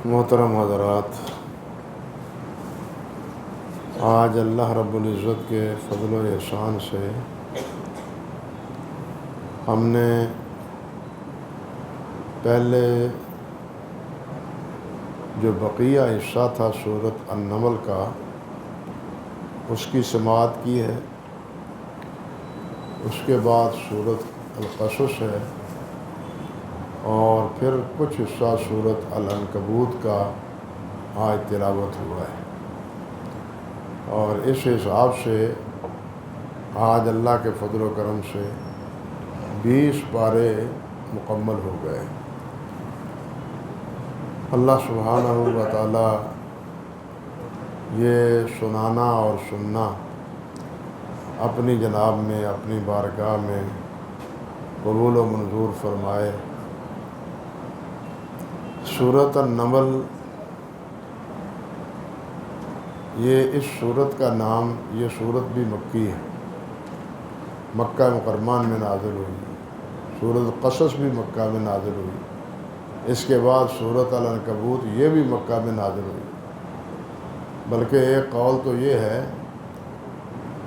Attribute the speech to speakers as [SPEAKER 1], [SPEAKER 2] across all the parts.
[SPEAKER 1] محترم حضرات، آج اللہ رب العزت کے فضل و احسان سے ہم نے پہلے جو بقیہ حصہ تھا سورۃ النمل کا، اس کی سماعت کی ہے۔ اس کے بعد سورۃ القصص ہے اور پھر کچھ حصہ سورۃ العنکبوت کا آج تلاوت ہوا ہے، اور اس حساب سے آج اللہ کے فضل و کرم سے 20 پارے مکمل ہو گئے۔ اللہ سبحانہ و تعالی یہ سنانا اور سننا اپنی جناب میں، اپنی بارگاہ میں قبول و منظور فرمائے۔ سورۃ النمل، یہ اس سورت کا نام، یہ سورت بھی مکی ہے، مکہ مکرمہ میں نازل ہوئی۔ سورۃ القصص بھی مکہ میں نازل ہوئی۔ اس کے بعد سورۃ العنکبوت یہ بھی مکہ میں نازل ہوئی۔ بلکہ ایک قول تو یہ ہے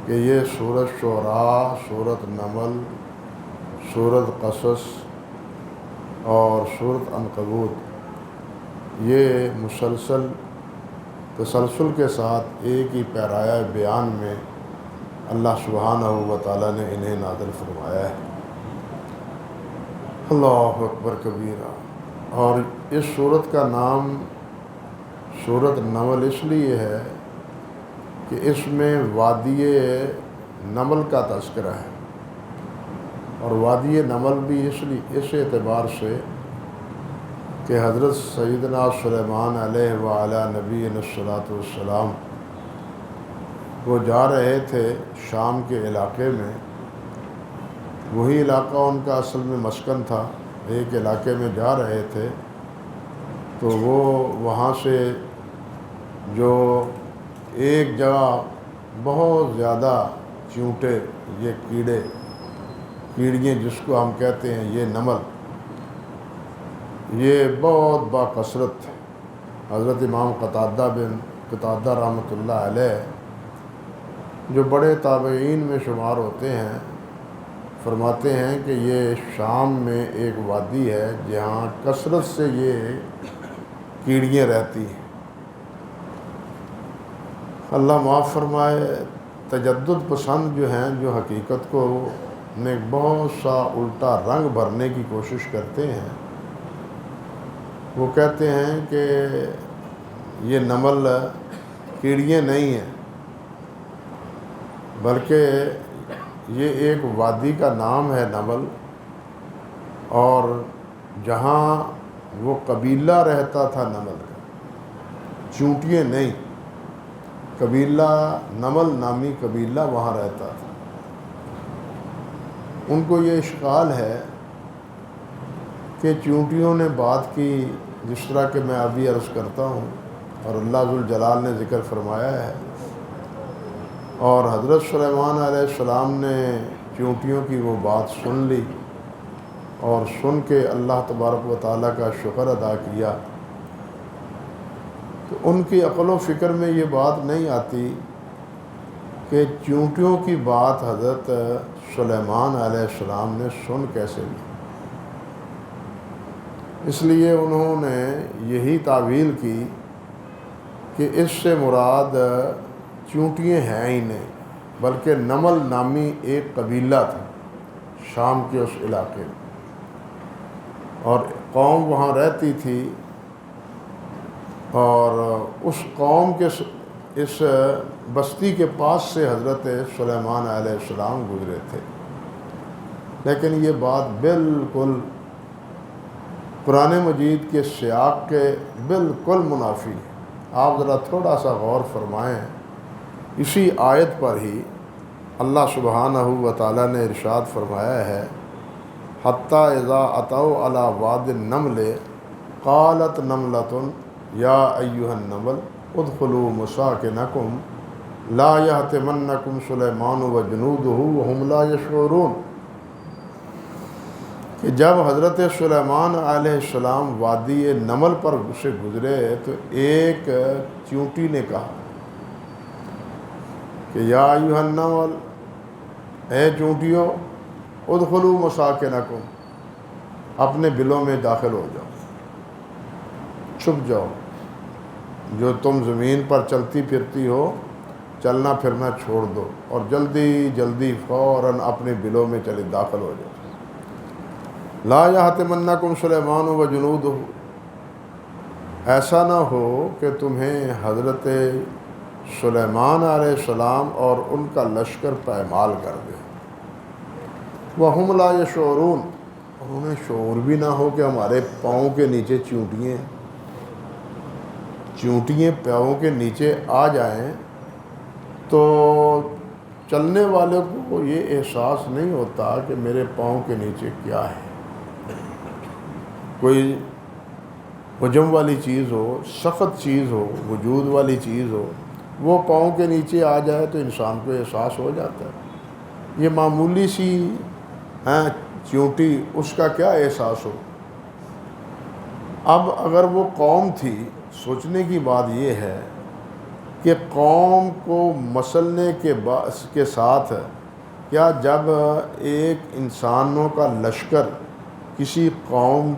[SPEAKER 1] کہ یہ سورۃ شعراء، سورۃ نمل، سورۃ قصص اور سورۃ عنکبوت یہ تسلسل کے ساتھ ایک ہی پیرایہ بیان میں اللہ سبحانہ و تعالیٰ نے انہیں نازل فرمایا ہے۔ اللہ اکبر کبیرہ۔ اور اس سورت کا نام سورۃ نمل اس لیے ہے کہ اس میں وادی نمل کا تذکرہ ہے، اور وادی نمل بھی اس اعتبار سے کہ حضرت سیدنا سلیمان علیہ وعلیٰ نبینا الصلاۃ والسلام وہ جا رہے تھے شام کے علاقے میں۔ وہی علاقہ ان کا اصل میں مسکن تھا، ایک علاقے میں جا رہے تھے، تو وہ وہاں سے جو ایک جگہ بہت زیادہ چیونٹے، یہ کیڑیاں جس کو ہم کہتے ہیں، یہ نمل، یہ بہت باکثرت تھے۔ حضرت امام قتادہ رحمۃ اللہ علیہ جو بڑے تابعین میں شمار ہوتے ہیں، فرماتے ہیں کہ یہ شام میں ایک وادی ہے جہاں کثرت سے یہ کیڑیاں رہتی ہیں۔ اللہ معاف فرمائے، تجدد پسند جو ہیں، جو حقیقت کو میں بہت سا الٹا رنگ بھرنے کی کوشش کرتے ہیں، وہ کہتے ہیں کہ یہ نمل کیڑیاں نہیں ہیں، بلکہ یہ ایک وادی کا نام ہے نمل، اور جہاں وہ قبیلہ رہتا تھا نمل کا، چونٹیاں نہیں، قبیلہ نمل نامی قبیلہ وہاں رہتا تھا۔ ان کو یہ اشکال ہے کہ چونٹیوں نے بات کی، جس طرح کہ میں ابھی عرض کرتا ہوں، اور اللہ ذوالجلال نے ذکر فرمایا ہے، اور حضرت سلیمان علیہ السلام نے چونٹیوں کی وہ بات سن لی، اور سن کے اللہ تبارک و تعالیٰ کا شکر ادا کیا، تو ان کی عقل و فکر میں یہ بات نہیں آتی کہ چونٹیوں کی بات حضرت سلیمان علیہ السلام نے سن کیسے لی۔ اس لیے انہوں نے یہی تعویل کی کہ اس سے مراد چونٹیاں ہیں ہی نہیں، بلکہ نمل نامی ایک قبیلہ تھا شام کے اس علاقے میں، اور قوم وہاں رہتی تھی، اور اس قوم کے اس بستی کے پاس سے حضرت سلیمان علیہ السلام گزرے تھے۔ لیکن یہ بات بالکل قرآن مجید کے سیاق کے بالکل منافی ہے۔ آپ ذرا تھوڑا سا غور فرمائیں، اسی آیت پر ہی اللہ سبحانہ و تعالیٰ نے ارشاد فرمایا ہے، حتیٰ اذا اتوا علی واد النمل قالت نملۃ یا ایھا النمل ادخلوا مساکنکم لا یحطمنکم سلیمان وجنودہ وہم لا یشعرون۔ کہ جب حضرت سلیمان علیہ السلام وادی نمل پر سے گزرے تو ایک چیونٹی نے کہا کہ یا ایھا النمل، اے چونٹیوں، ادخلوا مساکنکم، اپنے بلوں میں داخل ہو جاؤ، چھپ جاؤ، جو تم زمین پر چلتی پھرتی ہو چلنا پھرنا چھوڑ دو اور جلدی جلدی فوراً اپنے بلوں میں چلے داخل ہو جاؤ۔ لا یحطمنکم سلیمان و جنودہ، ایسا نہ ہو کہ تمہیں حضرت سلیمان علیہ السلام اور ان کا لشکر پائمال کر دے۔ وہم لا یشعرون، اور انہیں شعور بھی نہ ہو کہ ہمارے پاؤں کے نیچے چونٹیاں پاؤں کے نیچے آ جائیں تو چلنے والے کو یہ احساس نہیں ہوتا کہ میرے پاؤں کے نیچے کیا ہے، کوئی حجم والی چیز ہو، سخت چیز ہو، وجود والی چیز ہو، وہ پاؤں کے نیچے آ جائے تو انسان کو احساس ہو جاتا ہے۔ یہ معمولی سی چیونٹی، اس کا کیا احساس ہو۔ اب اگر وہ قوم تھی، سوچنے کی بات یہ ہے کہ قوم کو مسلنے کے ساتھ کیا جب ایک انسانوں کا لشکر کسی قوم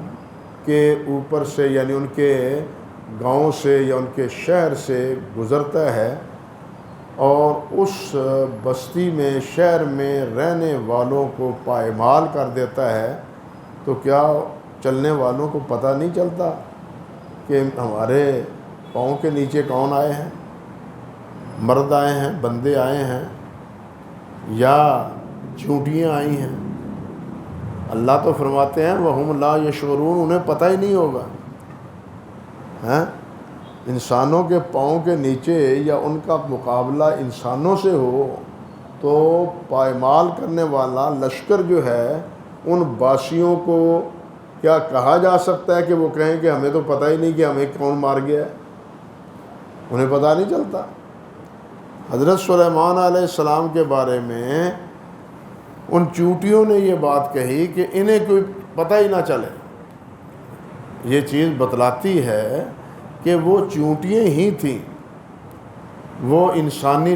[SPEAKER 1] کے اوپر سے، یعنی ان کے گاؤں سے یا ان کے شہر سے گزرتا ہے اور اس بستی میں، شہر میں رہنے والوں کو پائمال کر دیتا ہے، تو کیا چلنے والوں کو پتہ نہیں چلتا کہ ہمارے پاؤں کے نیچے کون آئے ہیں؟ مرد آئے ہیں، بندے آئے ہیں، یا چونٹیاں آئی ہیں؟ اللہ تو فرماتے ہیں وَهُمْ لَا يَشْعُرُونَ، انہیں پتہ ہی نہیں ہوگا۔ انسانوں کے پاؤں کے نیچے یا ان کا مقابلہ انسانوں سے ہو تو پائمال کرنے والا لشکر جو ہے، ان باسیوں کو کیا کہا جا سکتا ہے کہ وہ کہیں کہ ہمیں تو پتہ ہی نہیں کہ ہمیں کون مار گیا ہے؟ انہیں پتہ نہیں چلتا۔ حضرت سلیمان علیہ السلام کے بارے میں ان چونٹیوں نے یہ بات کہی کہ انہیں کوئی پتہ ہی نہ چلے۔ یہ چیز بتلاتی ہے کہ وہ چونٹیاں ہی تھیں، وہ انسانی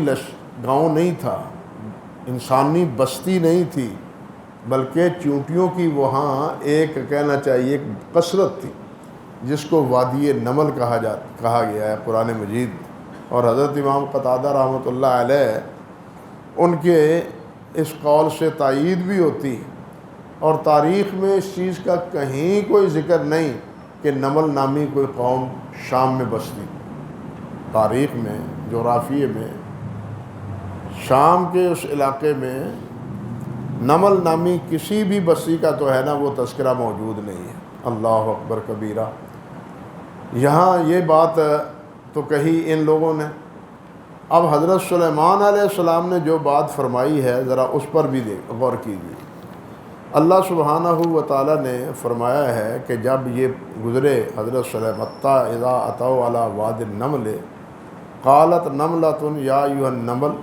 [SPEAKER 1] گاؤں نہیں تھا، انسانی بستی نہیں تھی، بلکہ چونٹیوں کی وہاں ایک کہنا چاہیے ایک کثرت تھی، جس کو وادی نمل کہا گیا ہے قرآن مجید۔ اور حضرت امام قتادہ رحمۃ اللہ علیہ ان کے اس قول سے تائید بھی ہوتی، اور تاریخ میں اس چیز کا کہیں کوئی ذکر نہیں کہ نمل نامی کوئی قوم شام میں بستی۔ تاریخ میں، جغرافیے میں، شام کے اس علاقے میں نمل نامی کسی بھی بستی کا تو ہے نا وہ تذکرہ موجود نہیں ہے۔ اللہ اکبر کبیرہ۔ یہاں یہ بات تو کہی ان لوگوں نے۔ اب حضرت سلیمان علیہ السلام نے جو بات فرمائی ہے ذرا اس پر بھی غور کیجیے۔ اللہ سبحانہ و تعالیٰ نے فرمایا ہے کہ جب یہ گزرے حضرت سلیمان اذا اتوا علی واد النمل قالت نملۃ یا ایھا النمل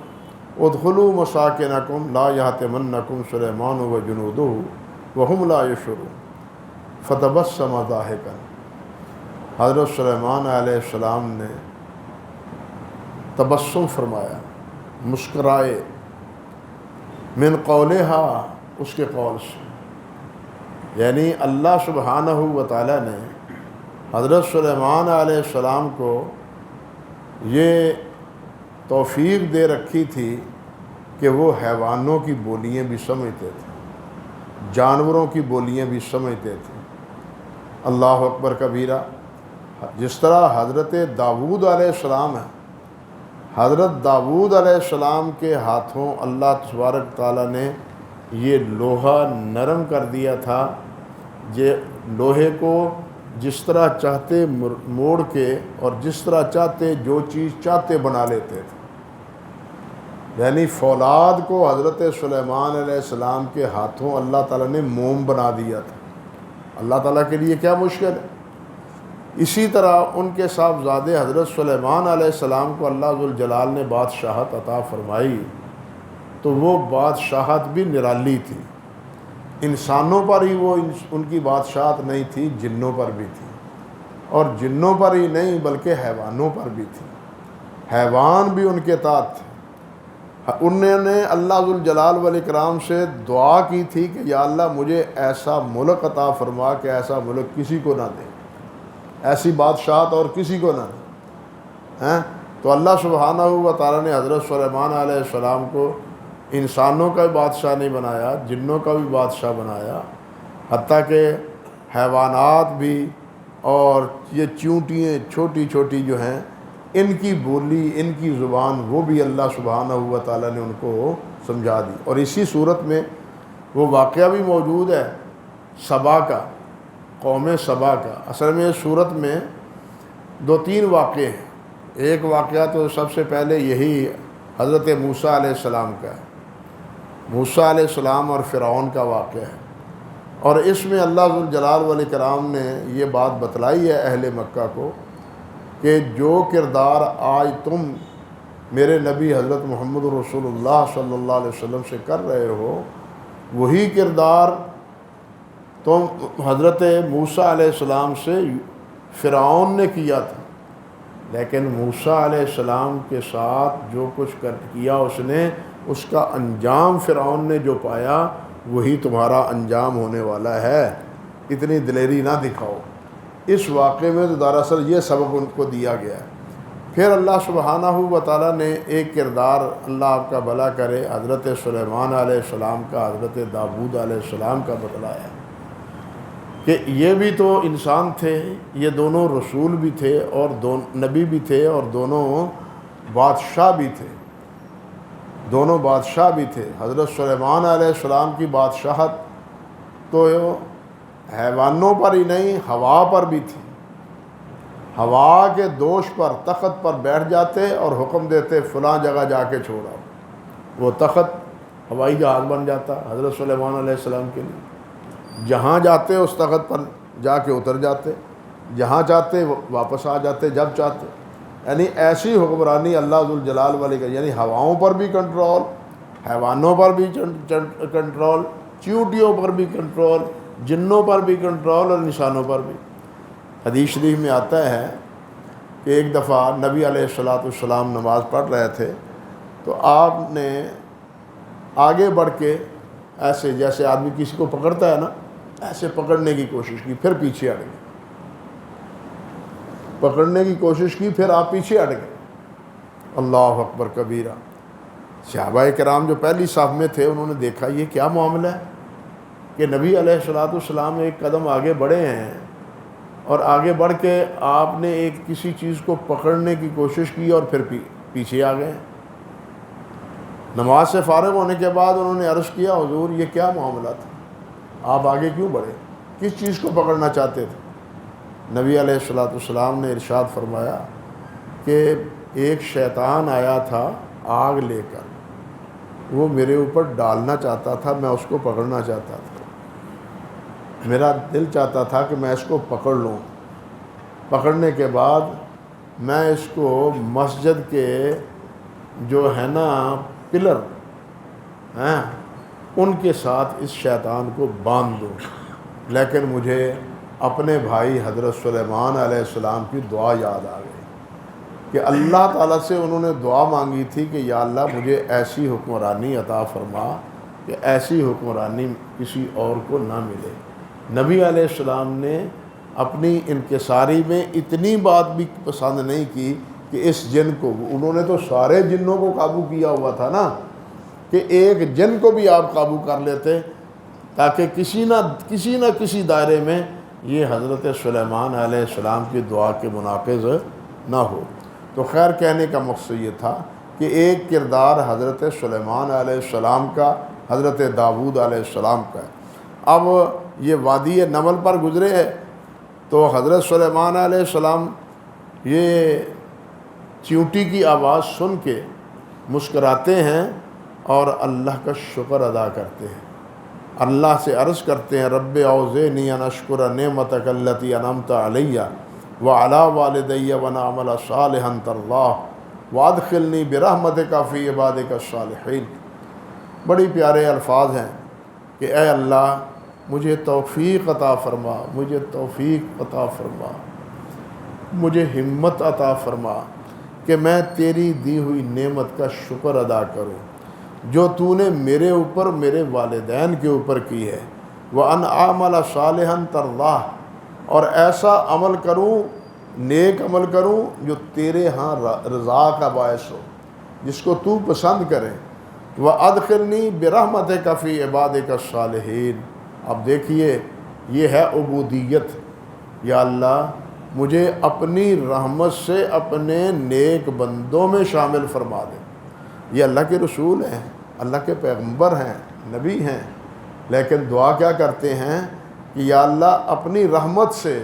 [SPEAKER 1] ادخلوا مساکنکم لا یحطمنکم سلیمان وجنودہ وہم لا یشعرون فتبسم ضاحکا۔ حضرت سلیمان علیہ السلام نے تبسم فرمایا، مسکرائے، من قولہا، اس کے قول سے، یعنی اللہ سبحانہ و تعالیٰ نے حضرت سلیمان علیہ السلام کو یہ توفیق دے رکھی تھی کہ وہ حیوانوں کی بولیاں بھی سمجھتے تھے، جانوروں کی بولیاں بھی سمجھتے تھے۔ اللہ اکبر کبیرہ۔ جس طرح حضرت داؤد علیہ السلام ہے، حضرت داؤد علیہ السلام کے ہاتھوں اللہ تبارک تعالیٰ نے یہ لوہا نرم کر دیا تھا، یہ لوہے کو جس طرح چاہتے موڑ کے اور جس طرح چاہتے جو چیز چاہتے بنا لیتے تھے۔ یعنی فولاد کو حضرت سلیمان علیہ السلام کے ہاتھوں اللہ تعالیٰ نے موم بنا دیا تھا۔ اللہ تعالیٰ کے لیے کیا مشکل ہے؟ اسی طرح ان کے صاحبزادے حضرت سلیمان علیہ السلام کو اللہ ذوالجلال نے بادشاہت عطا فرمائی، تو وہ بادشاہت بھی نرالی تھی۔ انسانوں پر ہی وہ ان کی بادشاہت نہیں تھی، جنوں پر بھی تھی، اور جنوں پر ہی نہیں بلکہ حیوانوں پر بھی تھی، حیوان بھی ان کے تحت تھے۔ انہوں نے اللہ ذوالجلال والاکرام سے دعا کی تھی کہ یا اللہ مجھے ایسا ملک عطا فرما کہ ایسا ملک کسی کو نہ دے، ایسی بادشاہت اور کسی کو نہ دے۔ تو اللہ سبحانہ و تعالیٰ نے حضرت سلیمان علیہ السلام کو انسانوں کا بھی بادشاہ نہیں بنایا، جنوں کا بھی بادشاہ بنایا، حتیٰ کہ حیوانات بھی اور یہ چیونٹیاں چھوٹی چھوٹی جو ہیں ان کی بولی، ان کی زبان، وہ بھی اللہ سبحانہ و تعالیٰ نے ان کو سمجھا دی۔ اور اسی صورت میں وہ واقعہ بھی موجود ہے سبا کا، قوم سبا کا۔ اصل میں اس صورت میں 2-3 واقعے ہیں۔ ایک واقعہ تو سب سے پہلے یہی حضرت موسیٰ علیہ السلام کا ہے، موسیٰ علیہ السلام اور فرعون کا واقعہ ہے، اور اس میں اللہ ذوالجلال والاکرام نے یہ بات بتلائی ہے اہل مکہ کو کہ جو کردار آج تم میرے نبی حضرت محمد رسول اللہ صلی اللہ علیہ وسلم سے کر رہے ہو، وہی کردار تم حضرت موسیٰ علیہ السلام سے فرعون نے کیا تھا، لیکن موسیٰ علیہ السلام کے ساتھ جو کچھ کیا اس نے، اس کا انجام فرعون نے جو پایا وہی تمہارا انجام ہونے والا ہے، اتنی دلیری نہ دکھاؤ۔ اس واقعے میں تو دراصل یہ سبق ان کو دیا گیا ہے۔ پھر اللہ سبحانہ و تعالیٰ نے ایک کردار، اللہ آپ کا بھلا کرے، حضرت سلیمان علیہ السلام کا، حضرت داؤد علیہ السلام کا بتلایا کہ یہ بھی تو انسان تھے، یہ دونوں رسول بھی تھے اور نبی بھی تھے، اور دونوں بادشاہ بھی تھے، دونوں بادشاہ بھی تھے۔ حضرت سلیمان علیہ السلام کی بادشاہت تو حیوانوں پر ہی نہیں، ہوا پر بھی تھی۔ ہوا کے دوش پر تخت پر بیٹھ جاتے اور حکم دیتے فلاں جگہ جا کے چھوڑا، وہ تخت ہوائی جہاز بن جاتا حضرت سلیمان علیہ السلام کے لیے۔ جہاں جاتے اس تخت پر جا کے اتر جاتے، جہاں چاہتے واپس آ جاتے جب چاہتے۔ یعنی ایسی حکمرانی اللہ ذوالجلال والے کا، یعنی ہواؤں پر بھی کنٹرول، حیوانوں پر بھی کنٹرول، چیونٹیوں پر بھی کنٹرول، جنوں پر بھی کنٹرول اور انسانوں پر بھی۔ حدیث شریف میں آتا ہے کہ ایک دفعہ نبی علیہ السلام نماز پڑھ رہے تھے تو آپ نے آگے بڑھ کے ایسے جیسے آدمی کسی کو پکڑتا ہے نا، ایسے پکڑنے کی کوشش کی، پھر پیچھے ہٹ گئے، پکڑنے کی کوشش کی، پھر آپ پیچھے ہٹ گئے۔ اللہ اکبر کبیرہ۔ صحابہ کرام جو پہلی صف میں تھے انہوں نے دیکھا یہ کیا معاملہ ہے کہ نبی علیہ السلام ایک قدم آگے بڑھے ہیں اور آگے بڑھ کے آپ نے ایک کسی چیز کو پکڑنے کی کوشش کی اور پھر پیچھے آ گئے۔ نماز سے فارغ ہونے کے بعد انہوں نے عرض کیا حضور یہ کیا معاملہ تھا، آپ آگے کیوں بڑھے، کس چیز کو پکڑنا چاہتے تھے؟ نبی علیہ السلام نے ارشاد فرمایا کہ ایک شیطان آیا تھا آگ لے کر، وہ میرے اوپر ڈالنا چاہتا تھا، میں اس کو پکڑنا چاہتا تھا، میرا دل چاہتا تھا کہ میں اس کو پکڑ لوں، پکڑنے کے بعد میں اس کو مسجد کے جو ہے نا پلر ہیں ان کے ساتھ اس شیطان کو باندھ دوں، لیکن مجھے اپنے بھائی حضرت سلیمان علیہ السلام کی دعا یاد آ گئی کہ اللہ تعالیٰ سے انہوں نے دعا مانگی تھی کہ یا اللہ مجھے ایسی حکمرانی عطا فرما کہ ایسی حکمرانی کسی اور کو نہ ملے۔ نبی علیہ السلام نے اپنی انکساری میں اتنی بات بھی پسند نہیں کی کہ اس جن کو، انہوں نے تو سارے جنوں کو قابو کیا ہوا تھا نا، کہ ایک جن کو بھی آپ قابو کر لیتے تاکہ کسی نہ کسی دائرے میں یہ حضرت سلیمان علیہ السلام کی دعا کے مناقض نہ ہو۔ تو خیر کہنے کا مقصد یہ تھا کہ ایک کردار حضرت سلیمان علیہ السلام کا، حضرت داؤد علیہ السلام کا ہے۔ اب یہ وادی نمل پر گزرے ہے تو حضرت سلیمان علیہ السلام یہ چیونٹی کی آواز سن کے مسکراتے ہیں اور اللہ کا شکر ادا کرتے ہیں، اللہ سے عرض کرتے ہیں رب اوزعنی ان اشکر نعمتک التی انعمت علی وعلی والدی ونعمل صالحا ترضاہ وادخلنی برحمتک فی عبادک الصالحین۔ بڑی پیارے الفاظ ہیں کہ اے اللہ مجھے توفیق عطا فرما، مجھے توفیق عطا فرما، مجھے ہمت عطا فرما کہ میں تیری دی ہوئی نعمت کا شکر ادا کروں جو تو نے میرے اوپر، میرے والدین کے اوپر کی ہے۔ وَأَنْ أَعْمَلَ صَالِحًا تَرْضَاهُ، اور ایسا عمل کروں، نیک عمل کروں جو تیرے ہاں رضا کا باعث ہو، جس کو تو پسند کرے۔ وَأَدْخِلْنِي بِرَحْمَتِكَ فِي عِبَادِكَ الصَّالِحِينَ۔ اب دیکھیے یہ ہے عبودیت، یا اللہ مجھے اپنی رحمت سے اپنے نیک بندوں میں شامل فرما دے۔ یہ اللہ کے رسول ہیں، اللہ کے پیغمبر ہیں، نبی ہیں، لیکن دعا کیا کرتے ہیں کہ یا اللہ اپنی رحمت سے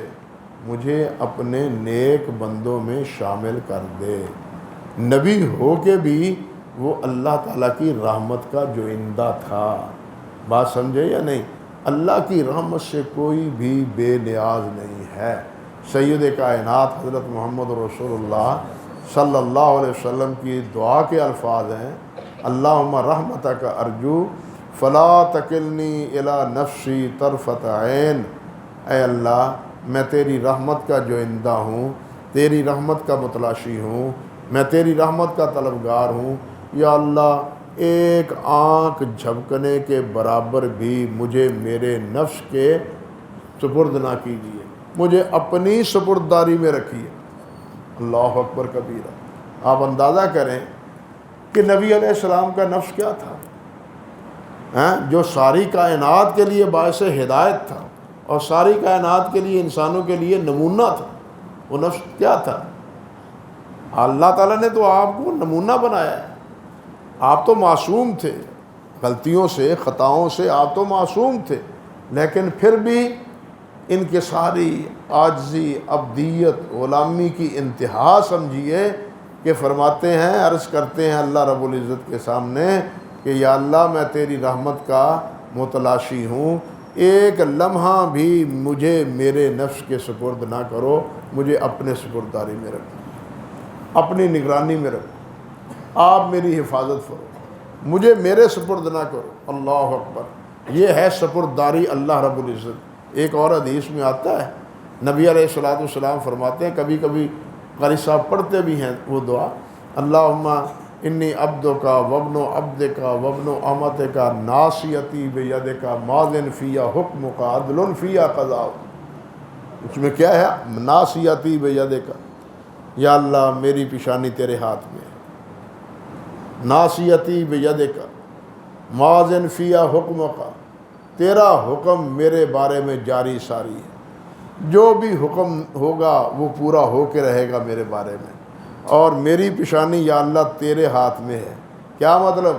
[SPEAKER 1] مجھے اپنے نیک بندوں میں شامل کر دے۔ نبی ہو کے بھی وہ اللہ تعالیٰ کی رحمت کا جوئندہ تھا۔ بات سمجھے یا نہیں؟ اللہ کی رحمت سے کوئی بھی بے نیاز نہیں ہے۔ سید کائنات حضرت محمد رسول اللہ صلی اللہ علیہ وسلم کی دعا کے الفاظ ہیں، اللہم رحمتک ارجو فلا تکلنی الی نفسی طرفۃ عین۔ اے اللہ میں تیری رحمت کا جوئندہ ہوں، تیری رحمت کا متلاشی ہوں، میں تیری رحمت کا طلبگار ہوں، یا اللہ ایک آنکھ جھپکنے کے برابر بھی مجھے میرے نفس کے سپرد نہ کیجیے، مجھے اپنی سپرداری میں رکھیے۔ اللہ اکبر کبیرہ۔ آپ اندازہ کریں کہ نبی علیہ السلام کا نفس کیا تھا، جو ساری کائنات کے لیے باعث ہدایت تھا اور ساری کائنات کے لیے، انسانوں کے لیے نمونہ تھا۔ وہ نفس کیا تھا؟ اللہ تعالیٰ نے تو آپ کو نمونہ بنایا ہے۔ آپ تو معصوم تھے، غلطیوں سے، خطاؤں سے آپ تو معصوم تھے، لیکن پھر بھی انکساری، عاجزی، عبدیت، غلامی کی انتہا سمجھیے کہ فرماتے ہیں، عرض کرتے ہیں اللہ رب العزت کے سامنے کہ یا اللہ میں تیری رحمت کا متلاشی ہوں، ایک لمحہ بھی مجھے میرے نفس کے سپرد نہ کرو، مجھے اپنے سپرداری میں رکھو، اپنی نگرانی میں رکھو، آپ میری حفاظت فرماؤ، مجھے میرے سپرد نہ کرو۔ اللہ اکبر۔ یہ ہے سپرداری اللہ رب العزت۔ ایک اور حدیث میں آتا ہے، نبی علیہ الصلوۃ والسلام فرماتے ہیں، کبھی کبھی قاری صاحب پڑھتے بھی ہیں وہ دعا، اللہم انی عبدک وابن عبدک وابن امتک ناصیتی بیدک ماض فی حکمک عدل فی قضاؤک۔ اس میں کیا ہے؟ ناصیتی بیدک، یا اللہ میری پیشانی تیرے ہاتھ میں ہے، ناصیتی بیدک ماض فی حکمک، تیرا حکم میرے بارے میں جاری ساری ہے، جو بھی حکم ہوگا وہ پورا ہو کے رہے گا میرے بارے میں، اور میری پیشانی یا اللہ تیرے ہاتھ میں ہے۔ کیا مطلب؟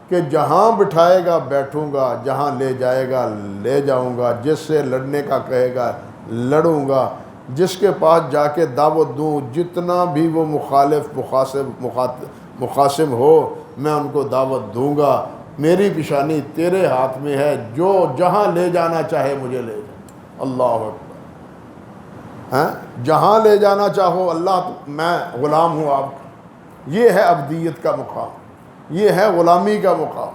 [SPEAKER 1] کہ جہاں بٹھائے گا بیٹھوں گا، جہاں لے جائے گا لے جاؤں گا، جس سے لڑنے کا کہے گا لڑوں گا، جس کے پاس جا کے دعوت دوں، جتنا بھی وہ مخالف مخاصم ہو میں ان کو دعوت دوں گا، میری پیشانی تیرے ہاتھ میں ہے، جو جہاں لے جانا چاہے مجھے لے جائے۔ اللہ اکبر۔ جہاں لے جانا چاہو اللہ، میں غلام ہوں آپ کا۔ یہ ہے عبدیت کا مقام، یہ ہے غلامی کا مقام۔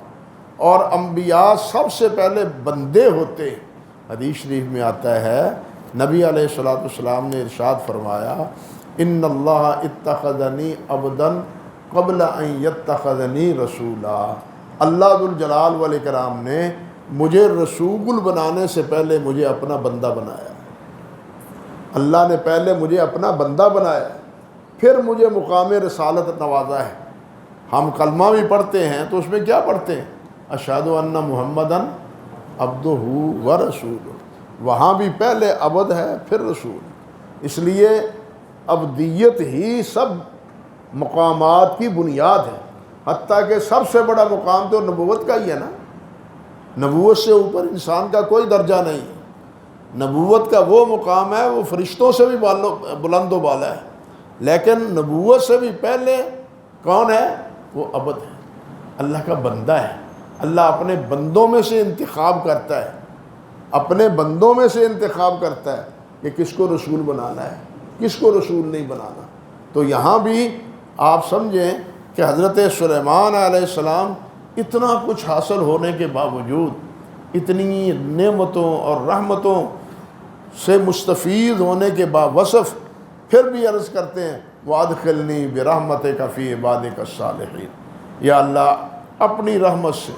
[SPEAKER 1] اور انبیاء سب سے پہلے بندے ہوتے ہیں۔ حدیث شریف میں آتا ہے، نبی علیہ الصلوۃ والسلام نے ارشاد فرمایا، ان اللہ اتخذنی عبدا قبل ان یتخذنی رسولا۔ اللہ ذوالجلال والاکرام نے مجھے رسول بنانے سے پہلے مجھے اپنا بندہ بنایا۔ اللہ نے پہلے مجھے اپنا بندہ بنایا، پھر مجھے مقام رسالت نوازا ہے۔ ہم کلمہ بھی پڑھتے ہیں تو اس میں کیا پڑھتے ہیں؟ اشہد ان محمدً عبدہ ورسولہ۔ وہاں بھی پہلے عبد ہے پھر رسول۔ اس لیے عبدیت ہی سب مقامات کی بنیاد ہے، حتیٰ کہ سب سے بڑا مقام تو نبوت کا ہی ہے نا۔ نبوت سے اوپر انسان کا کوئی درجہ نہیں ہے۔ نبوت کا وہ مقام ہے، وہ فرشتوں سے بھی بلند و بالا ہے، لیکن نبوت سے بھی پہلے کون ہے؟ وہ عبد ہے، اللہ کا بندہ ہے۔ اللہ اپنے بندوں میں سے انتخاب کرتا ہے، اپنے بندوں میں سے انتخاب کرتا ہے کہ کس کو رسول بنانا ہے، کس کو رسول نہیں بنانا۔ تو یہاں بھی آپ سمجھیں کہ حضرت سلیمان علیہ السلام اتنا کچھ حاصل ہونے کے باوجود، اتنی نعمتوں اور رحمتوں سے مستفید ہونے کے باوصف پھر بھی عرض کرتے ہیں وادخلنی برحمتک فی عبادک الصالحین، یا اللہ اپنی رحمت سے،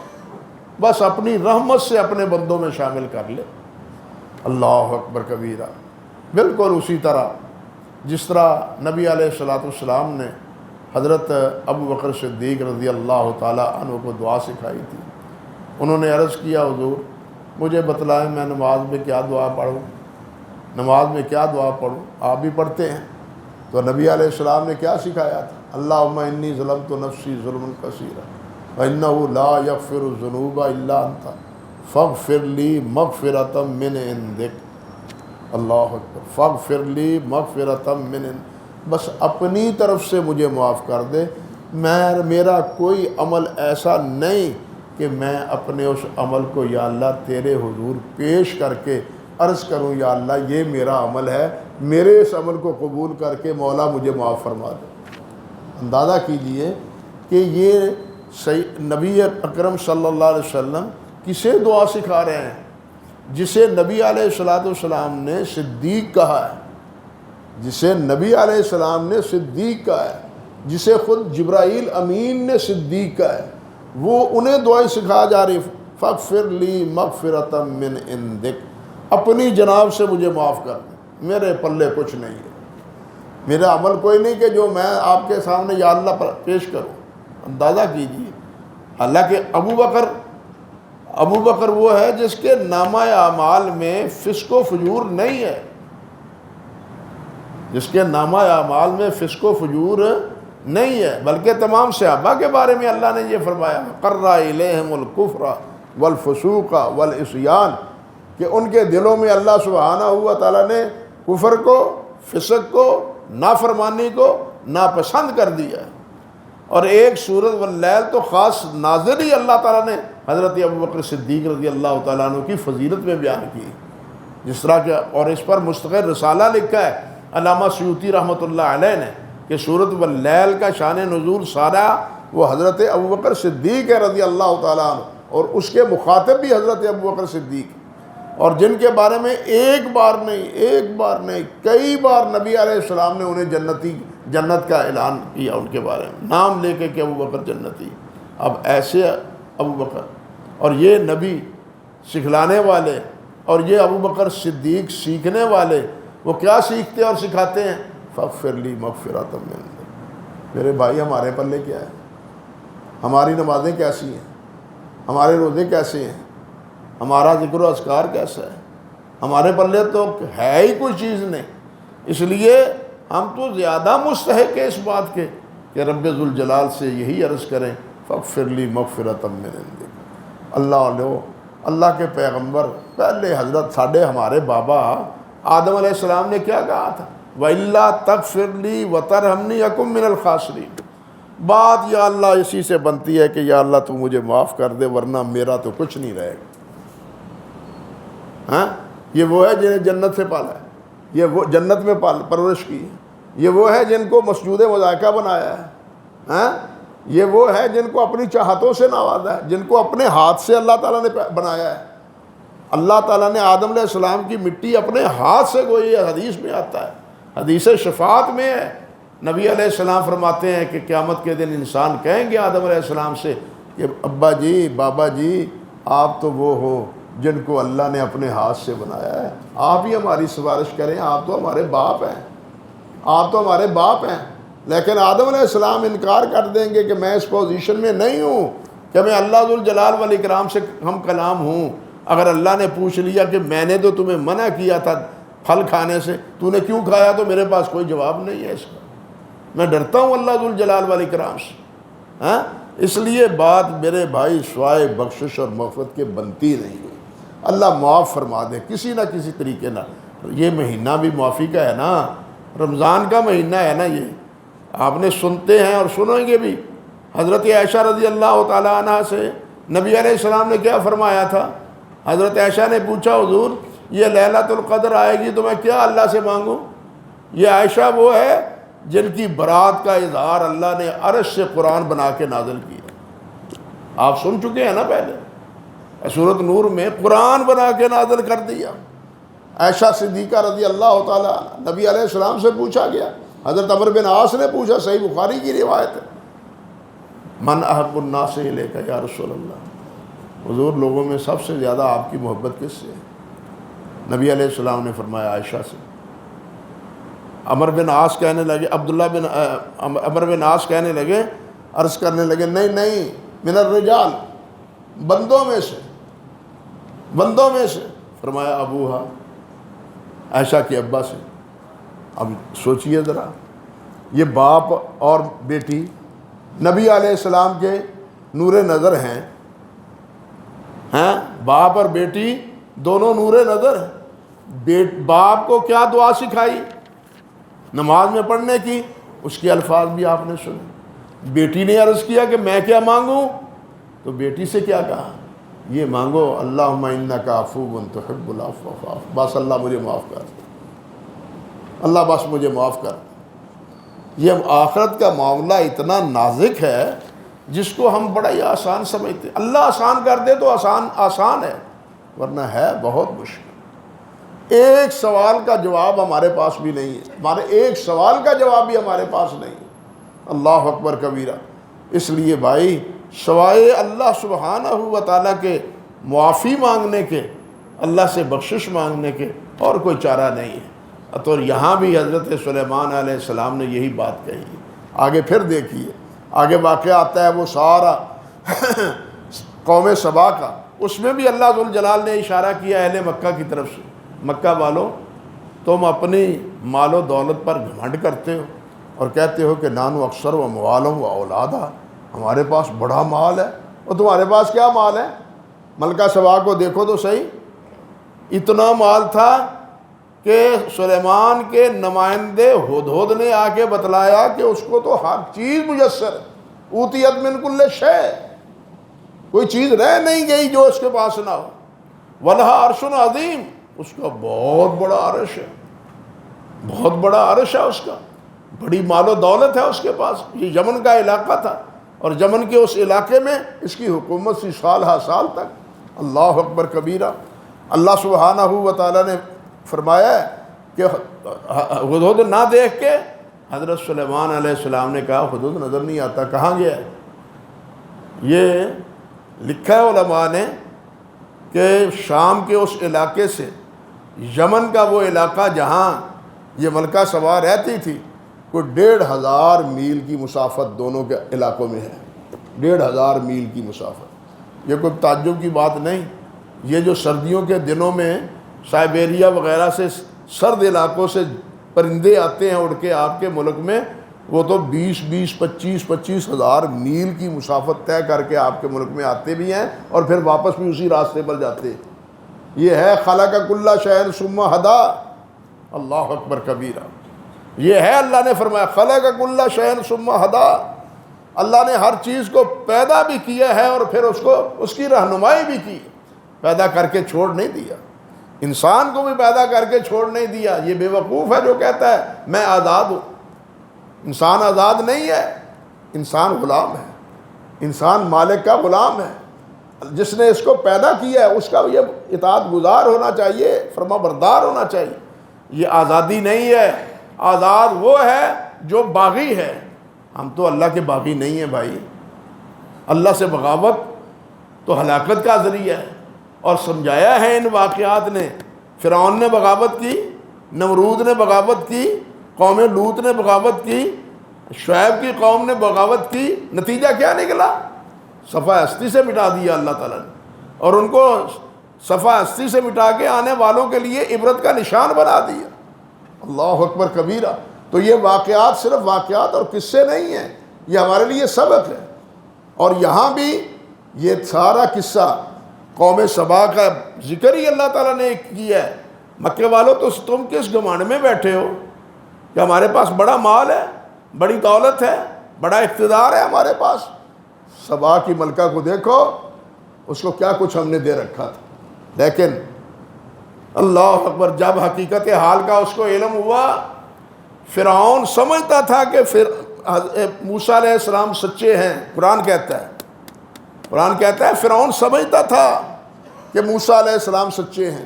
[SPEAKER 1] بس اپنی رحمت سے اپنے بندوں میں شامل کر لے۔ اللہ اکبر کبیرہ۔ بالکل اسی طرح جس طرح نبی علیہ السلام نے حضرت ابو بکر صدیق رضی اللہ تعالی عنہ کو دعا سکھائی تھی۔ انہوں نے عرض کیا حضور مجھے بتلائیں میں نماز میں کیا دعا پڑھوں، نماز میں کیا دعا پڑھوں؟ آپ بھی پڑھتے ہیں۔ تو نبی علیہ السلام نے کیا سکھایا تھا؟ اللہم انی ظلمت نفسی ظلما کثیرا وانہ لا یغفر الذنوب الا انت فاغفر لی مغفرۃ من عندک۔ اللہ اکبر، فاغفر لی مغفرۃ من عندک، بس اپنی طرف سے مجھے معاف کر دے، میرا کوئی عمل ایسا نہیں کہ میں اپنے اس عمل کو یا اللہ تیرے حضور پیش کر کے عرض کروں یا اللہ یہ میرا عمل ہے، میرے اس عمل کو قبول کر کے مولا مجھے معاف فرما دے۔ اندازہ کیجئے کہ یہ نبی اکرم صلی اللہ علیہ وسلم کسے دعا سکھا رہے ہیں؟ جسے نبی علیہ السلام نے صدیق کہا ہے، جسے نبی علیہ السلام نے صدیق کہا ہے، جسے خود جبرائیل امین نے صدیق کہا ہے، وہ انہیں دعائیں سکھا جا رہی فاغفر لی مغفرۃ من عندک، اپنی جناب سے مجھے معاف کر دیں، میرے پلے کچھ نہیں ہے، میرا عمل کوئی نہیں کہ جو میں آپ کے سامنے یا اللہ پر پیش کروں۔ اندازہ کیجیے، حالانکہ ابو بکر وہ ہے جس کے نامہ اعمال میں فسق و فجور نہیں ہے، جس کے نامہ اعمال میں فسق و فجور نہیں ہے، بلکہ تمام صحابہ کے بارے میں اللہ نے یہ فرمایا قرّ الیہم الکفر والفسوق والعصیان، کہ ان کے دلوں میں اللہ سبحانہ و تعالیٰ نے کفر کو، فسق کو، نافرمانی کو ناپسند کر دیا ہے۔ اور ایک سورۃ واللیل تو خاص نازل ہی اللہ تعالیٰ نے حضرت ابو بکر صدیق رضی اللہ تعالیٰ عنہ کی فضیلت میں بیان کی، جس طرح کہ اور اس پر مستقل رسالہ لکھا ہے علامہ سیوطی رحمۃ اللہ علیہ نے کہ سورۃ واللیل کا شان نزول سارا وہ حضرت ابو بکر صدیق ہے رضی اللہ تعالیٰ عنہ، اور اس کے مخاطب بھی حضرت ابو بکر صدیق، اور جن کے بارے میں ایک بار نہیں کئی بار نبی علیہ السلام نے انہیں جنت کا اعلان کیا، ان کے بارے میں نام لے کے کہ ابو بکر جنتی۔ اب ایسے ابو بکر اور یہ نبی سکھلانے والے اور یہ ابو بکر صدیق سیکھنے والے، وہ کیا سیکھتے اور سکھاتے ہیں؟ فاغفر لی مغفرۃ من عندک۔ میرے بھائی ہمارے پلے کیا ہے؟ ہماری نمازیں کیسی ہیں؟ ہمارے روزے کیسے ہیں؟ ہمارا ذکر و اذکار کیسا ہے؟ ہمارے پلے تو ہے ہی کوئی چیز نہیں۔ اس لیے ہم تو زیادہ مستحق ہیں اس بات کے کہ رب ذوالجلال سے یہی عرض کریں فاغفر لی مغفرۃ من عندک۔ اللہ کے پیغمبر پہلے حضرت ہمارے بابا آدم علیہ السلام نے کیا کہا تھا؟ وَإِلَّا تَغْفِرْ لِي وَتَرْحَمْنِي أَكُن مِّنَ الْخَاسِرِينَ۔ بات یا اللہ اسی سے بنتی ہے کہ یا اللہ تو مجھے معاف کر دے ورنہ میرا تو کچھ نہیں رہے گا۔ ہاں، یہ وہ ہے جنہیں جنت سے پالا ہے، یہ وہ جنت میں پرورش کی ہے، یہ وہ ہے جن کو مسجود مذائقہ بنایا ہے، ہاں، یہ وہ ہے جن کو اپنی چاہتوں سے نوازا ہے، جن کو اپنے ہاتھ سے اللہ تعالیٰ نے بنایا ہے۔ اللہ تعالیٰ نے آدم علیہ السلام کی مٹی اپنے ہاتھ سے گوئی ہے، حدیث میں آتا ہے، حدیث شفاعت میں ہے۔ نبی علیہ السلام فرماتے ہیں کہ قیامت کے دن انسان کہیں گے آدم علیہ السلام سے کہ ابا جی، بابا جی، آپ تو وہ ہو جن کو اللہ نے اپنے ہاتھ سے بنایا ہے، آپ ہی ہماری سفارش کریں، آپ تو ہمارے باپ ہیں، آپ تو ہمارے باپ ہیں۔ لیکن آدم علیہ السلام انکار کر دیں گے کہ میں اس پوزیشن میں نہیں ہوں کہ میں اللہ ذوالجلال والاکرام سے ہم کلام ہوں۔ اگر اللہ نے پوچھ لیا کہ میں نے تو تمہیں منع کیا تھا پھل کھانے سے، تو نے کیوں کھایا، تو میرے پاس کوئی جواب نہیں ہے اس کا، میں ڈرتا ہوں اللہ ذوالجلال والاکرام سے۔ ہاں، اس لیے بات میرے بھائی سوائے بخشش اور مغفرت کے بنتی نہیں ہوئی۔ اللہ معاف فرما دے کسی نہ کسی طریقے نہ۔ یہ مہینہ بھی معافی کا ہے نا، رمضان کا مہینہ ہے نا، یہ آپ نے سنتے ہیں اور سنیں گے بھی۔ حضرت عائشہ رضی اللہ تعالیٰ عنہ سے نبی علیہ السلام نے کیا فرمایا تھا؟ حضرت عائشہ نے پوچھا حضور یہ لیلۃ القدر آئے گی تو میں کیا اللہ سے مانگوں؟ یہ عائشہ وہ ہے جن کی برات کا اظہار اللہ نے عرش سے قرآن بنا کے نازل کیا، آپ سن چکے ہیں نا پہلے۔ سورۃ نور میں قرآن بنا کے نازل کر دیا۔ عائشہ صدیقہ رضی اللہ تعالیٰ عنہ، نبی علیہ السلام سے پوچھا گیا، حضرت عمرو بن عاص نے پوچھا، صحیح بخاری کی روایت ہے، من احب الناس الیک یا رسول اللہ، حضور لوگوں میں سب سے زیادہ آپ کی محبت کس سے ہے؟ نبی علیہ السلام نے فرمایا عائشہ سے۔ عمرو بن عاص کہنے لگے، عمرو بن عاص کہنے لگے، عرض کرنے لگے، نہیں من الرجال، بندوں میں سے۔ فرمایا ابوہا، عائشہ کے ابا سے۔ اب سوچئے ذرا، یہ باپ اور بیٹی نبی علیہ السلام کے نور نظر ہیں، باپ اور بیٹی دونوں نور نظر ہیں۔ باپ کو کیا دعا سکھائی نماز میں پڑھنے کی، اس کے الفاظ بھی آپ نے سنے۔ بیٹی نے عرض کیا کہ میں کیا مانگوں، تو بیٹی سے کیا کہا، یہ مانگو، اللہم انک عفو تحب العفو فاعف، بس اللہ مجھے معاف کر، اللہ بس مجھے معاف کر۔ یہ آخرت کا معاملہ اتنا نازک ہے جس کو ہم بڑا ہی آسان سمجھتے ہیں۔ اللہ آسان کر دے تو آسان ہے، ورنہ ہے بہت مشکل۔ ایک سوال کا جواب ہمارے پاس بھی نہیں ہے، ہمارے ایک سوال کا جواب بھی ہمارے پاس نہیں ہے۔ اللہ اکبر کبیرہ۔ اس لیے بھائی، سوائے اللہ سبحانہ و تعالیٰ کے معافی مانگنے کے، اللہ سے بخشش مانگنے کے اور کوئی چارہ نہیں ہے۔ تو یہاں بھی حضرت سلیمان علیہ السلام نے یہی بات کہی ہے۔ آگے پھر دیکھیے، آگے واقعہ آتا ہے وہ سارا قوم سبا کا، اس میں بھی اللہ ذوالجلال نے اشارہ کیا اہل مکہ کی طرف سے، مکہ والو تم اپنی مال و دولت پر گھمنڈ کرتے ہو اور کہتے ہو کہ نانو اکثر و اموالم و اولادہ، ہمارے پاس بڑا مال ہے، اور تمہارے پاس کیا مال ہے؟ ملکہ سبا کو دیکھو تو صحیح، اتنا مال تھا کہ سلیمان کے نمائندے ہدہد نے آ کے بتلایا کہ اس کو تو ہر چیز میسر ہے، اوتیت من کل شے، کوئی چیز رہ نہیں گئی جو اس کے پاس نہ ہو۔ وَلَهَا عَرْشٌ عَظِيمٌ، اس کا بہت بڑا عرش ہے، بہت بڑا عرش ہے اس کا، بڑی مال و دولت ہے اس کے پاس۔ یہ یمن کا علاقہ تھا، اور یمن کے اس علاقے میں اس کی حکومت سی سال ہا سال تک۔ اللہ اکبر کبیرہ۔ اللہ سبحانہ و تعالیٰ نے فرمایا ہے کہ ہدہد نہ دیکھ کے حضرت سلیمان علیہ السلام نے کہا ہدہد نظر نہیں آتا، کہاں گیا ہے؟ یہ لکھا ہے علماء نے کہ شام کے اس علاقے سے یمن کا وہ علاقہ جہاں یہ ملکہ سبا رہتی تھی، کوئی 1500 میل کی مسافت دونوں کے علاقوں میں ہے، 1500 میل کی مسافت۔ یہ کوئی تعجب کی بات نہیں۔ یہ جو سردیوں کے دنوں میں سائبیریا وغیرہ سے سرد علاقوں سے پرندے آتے ہیں اڑ کے آپ کے ملک میں، وہ تو 25 ہزار میل کی مسافت طے کر کے آپ کے ملک میں آتے بھی ہیں اور پھر واپس بھی اسی راستے پر جاتے ہیں۔ یہ ہے خلق کل شیء ثم ہدی۔ اللہ اکبر کبیرہ۔ یہ ہے، اللہ نے فرمایا خلق کل شیء ثم ہدی، اللہ نے ہر چیز کو پیدا بھی کیا ہے اور پھر اس کی رہنمائی بھی کی، پیدا کر کے چھوڑ نہیں دیا۔ انسان کو بھی پیدا کر کے چھوڑ نہیں دیا۔ یہ بے وقوف ہے جو کہتا ہے میں آزاد ہوں۔ انسان آزاد نہیں ہے، انسان غلام ہے، انسان مالک کا غلام ہے۔ جس نے اس کو پیدا کیا ہے اس کا یہ اطاعت گزار ہونا چاہیے، فرما بردار ہونا چاہیے۔ یہ آزادی نہیں ہے، آزاد وہ ہے جو باغی ہے۔ ہم تو اللہ کے باغی نہیں ہیں بھائی۔ اللہ سے بغاوت تو ہلاکت کا ذریعہ ہے، اور سمجھایا ہے ان واقعات نے۔ فرعون نے بغاوت کی، نمرود نے بغاوت کی، قوم لوط نے بغاوت کی، شعیب کی قوم نے بغاوت کی، نتیجہ کیا نکلا؟ صفحہ ہستی سے مٹا دیا اللہ تعالیٰ نے، اور ان کو صفحہ ہستی سے مٹا کے آنے والوں کے لیے عبرت کا نشان بنا دیا۔ اللہ اکبر کبیرہ۔ تو یہ واقعات صرف واقعات اور قصے نہیں ہیں، یہ ہمارے لیے سبق ہے۔ اور یہاں بھی یہ سارا قصہ قوم سبا کا ذکر ہی اللہ تعالیٰ نے کیا ہے۔ مکے والوں تو تم کس گھمنڈ میں بیٹھے ہو کہ ہمارے پاس بڑا مال ہے، بڑی دولت ہے، بڑا اقتدار ہے ہمارے پاس۔ سبا کی ملکہ کو دیکھو، اس کو کیا کچھ ہم نے دے رکھا تھا۔ لیکن اللہ اکبر، جب حقیقت حال کا اس کو علم ہوا، فرعون سمجھتا تھا کہ موسیٰ علیہ السلام سچے ہیں۔ قرآن کہتا ہے فرعون سمجھتا تھا کہ موسیٰ علیہ السلام سچے ہیں.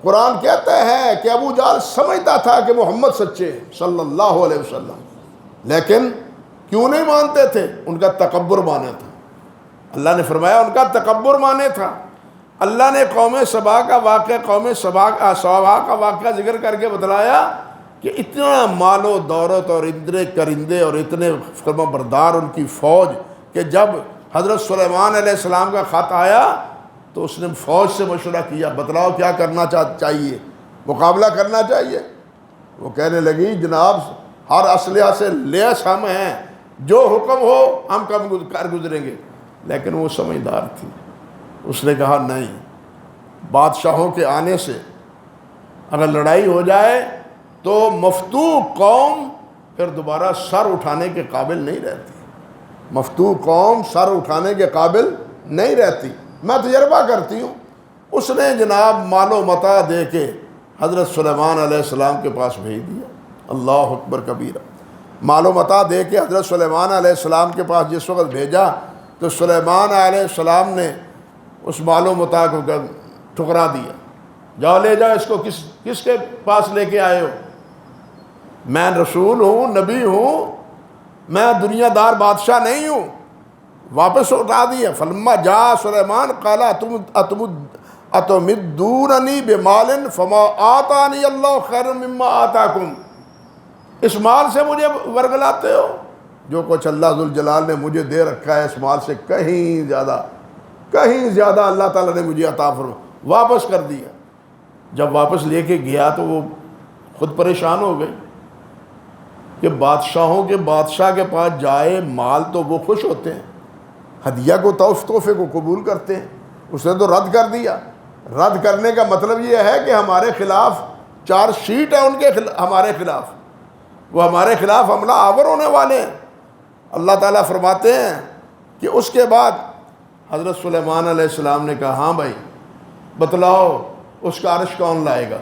[SPEAKER 1] قرآن کہتا ہے کہ ابو جہل سمجھتا تھا کہ محمد سچے ہیں صلی اللہ علیہ وسلم، لیکن کیوں نہیں مانتے تھے؟ ان کا تکبر مانے تھا. اللہ نے فرمایا ان کا تکبر مانے تھا. اللہ نے قوم سبا کا واقعہ ذکر کر کے بتلایا کہ اتنا مال و دولت اور اتنے کرندے اور اتنے فرما بردار ان کی فوج کہ جب حضرت سلیمان علیہ السلام کا خط آیا تو اس نے فوج سے مشورہ کیا، بتلاؤ کیا کرنا چاہیے، مقابلہ کرنا چاہیے. وہ کہنے لگی جناب ہر اسلحہ سے لیس ہم ہیں، جو حکم ہو ہم کر گزریں گے. لیکن وہ سمجھدار تھی. اس نے کہا نہیں، بادشاہوں کے آنے سے اگر لڑائی ہو جائے تو مفتوح قوم پھر دوبارہ سر اٹھانے کے قابل نہیں رہتی. مفتوح قوم سر اٹھانے کے قابل نہیں رہتی. میں تجربہ کرتی ہوں. اس نے جناب مال و متاع دے کے حضرت سلیمان علیہ السلام کے پاس بھیج دیا. اللہ اکبر کبیرہ. مال و متاع دے کے حضرت سلیمان علیہ السلام کے پاس جس وقت بھیجا تو سلیمان علیہ السلام نے اس مال و متاع کو ٹھکرا دیا. جاؤ لے جاؤ اس کو. کس کے پاس لے کے آئے ہو؟ میں رسول ہوں، نبی ہوں، میں دنیا دار بادشاہ نہیں ہوں. واپس اٹھا دیا. فلما جاء سلیمان قال اتمدوننی بمال فما آتانی اللہ خیر مما آتاکم. اس مال سے مجھے ورگلاتے ہو؟ جو کچھ اللہ ذوالجلال نے مجھے دے رکھا ہے اس مال سے کہیں زیادہ اللہ تعالیٰ نے مجھے عطا فرمایا. واپس کر دیا. جب واپس لے کے گیا تو وہ خود پریشان ہو گئی کہ بادشاہوں کے بادشاہ کے پاس جائے مال تو وہ خوش ہوتے ہیں، ہدیہ کو تحفے کو قبول کرتے ہیں. اس نے تو رد کر دیا. رد کرنے کا مطلب یہ ہے کہ ہمارے خلاف چارج شیٹ ہے ان کے ہمارے خلاف، وہ ہمارے خلاف حملہ آور ہونے والے ہیں. اللہ تعالیٰ فرماتے ہیں کہ اس کے بعد حضرت سلیمان علیہ السلام نے کہا ہاں بھائی بتلاؤ اس کا عرش کون لائے گا،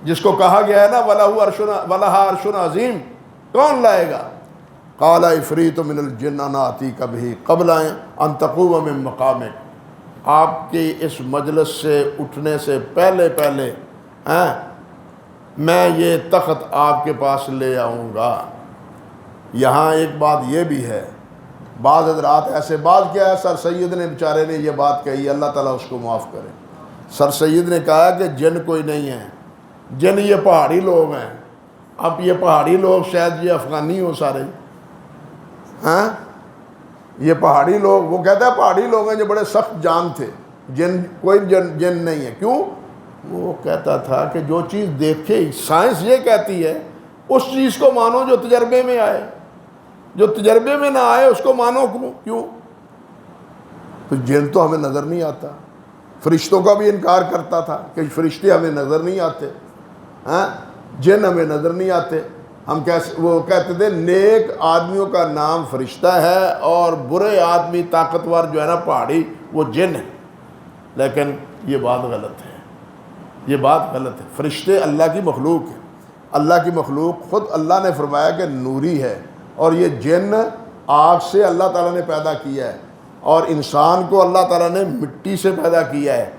[SPEAKER 1] جس کو کہا گیا ہے نا وَلَهَا عَرْشٌ عَظِيمٌ، کون لائے گا؟ قَالَ عِفْرِيتٌ مِّنَ الْجِنِّ أَنَا آتِيكَ بِهِ قَبْلَ أَن تَقُومَ مِن مَّقَامِكَ. آپ کے اس مجلس سے اٹھنے سے پہلے میں یہ تخت آپ کے پاس لے آؤں گا. یہاں ایک بات یہ بھی ہے، بعض حضرات ایسے بات کیا ہے، سر سید نے بیچارے نے یہ بات کہی، اللہ تعالیٰ اس کو معاف کرے. سر سید نے کہا کہ جن کوئی نہیں ہے، جن یہ پہاڑی لوگ ہیں. اب یہ پہاڑی لوگ شاید یہ افغانی ہوں سارے، ہاں یہ پہاڑی لوگ، وہ کہتا ہے پہاڑی لوگ ہیں جو بڑے سخت جان تھے، کوئی جن نہیں ہے. کیوں؟ وہ کہتا تھا کہ جو چیز دیکھے سائنس یہ کہتی ہے اس چیز کو مانو جو تجربے میں آئے، جو تجربے میں نہ آئے اس کو مانو کیوں؟ تو جن تو ہمیں نظر نہیں آتا. فرشتوں کا بھی انکار کرتا تھا کہ فرشتے ہمیں نظر نہیں آتے، جن ہمیں نظر نہیں آتے. وہ کہتے تھے نیک آدمیوں کا نام فرشتہ ہے اور برے آدمی طاقتور جو ہے نا پہاڑی وہ جن ہے. لیکن یہ بات غلط ہے، یہ بات غلط ہے. فرشتے اللہ کی مخلوق ہے. اللہ کی مخلوق خود اللہ نے فرمایا کہ نوری ہے، اور یہ جن آگ سے اللہ تعالیٰ نے پیدا کیا ہے، اور انسان کو اللہ تعالیٰ نے مٹی سے پیدا کیا ہے.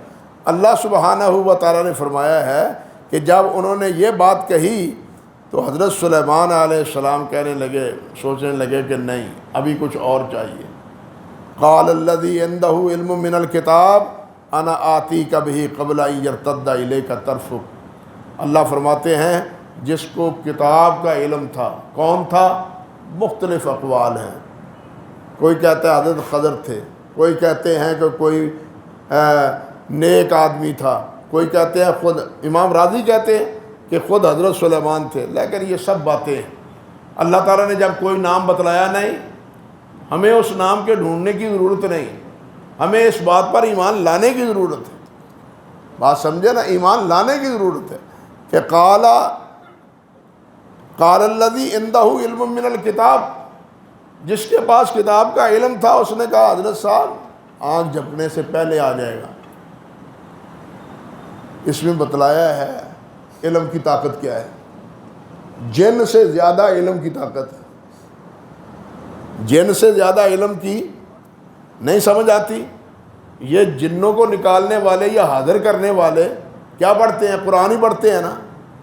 [SPEAKER 1] اللہ سبحانہ و تعالیٰ نے فرمایا ہے کہ جب انہوں نے یہ بات کہی تو حضرت سلیمان علیہ السلام کہنے لگے، سوچنے لگے کہ نہیں ابھی کچھ اور چاہیے. قال الذی عندہ علم من الکتاب انا آتیک بہ قبل ان یرتد الیک طرفک. اللہ فرماتے ہیں جس کو کتاب کا علم تھا. کون تھا؟ مختلف اقوال ہیں. کوئی کہتا ہے حضرت خضر تھے، کوئی کہتے ہیں کہ کوئی نیک آدمی تھا، کوئی کہتے ہیں خود امام راضی کہتے ہیں کہ خود حضرت سلیمان تھے. لیکن یہ سب باتیں اللہ تعالیٰ نے جب کوئی نام بتلایا نہیں، ہمیں اس نام کے ڈھونڈنے کی ضرورت نہیں، ہمیں اس بات پر ایمان لانے کی ضرورت ہے. بات سمجھے نا، ایمان لانے کی ضرورت ہے کہ قال الذی عندہ علم من الکتاب، جس کے پاس کتاب کا علم تھا اس نے کہا حضرت صاحب آنکھ جھپکنے سے پہلے آ جائے گا. اس میں بتلایا ہے علم کی طاقت کیا ہے. جن سے زیادہ علم کی طاقت ہے. جن سے زیادہ علم کی نہیں سمجھ آتی. یہ جنوں کو نکالنے والے یا حاضر کرنے والے کیا پڑھتے ہیں؟ قرآن ہی پڑھتے ہیں نا،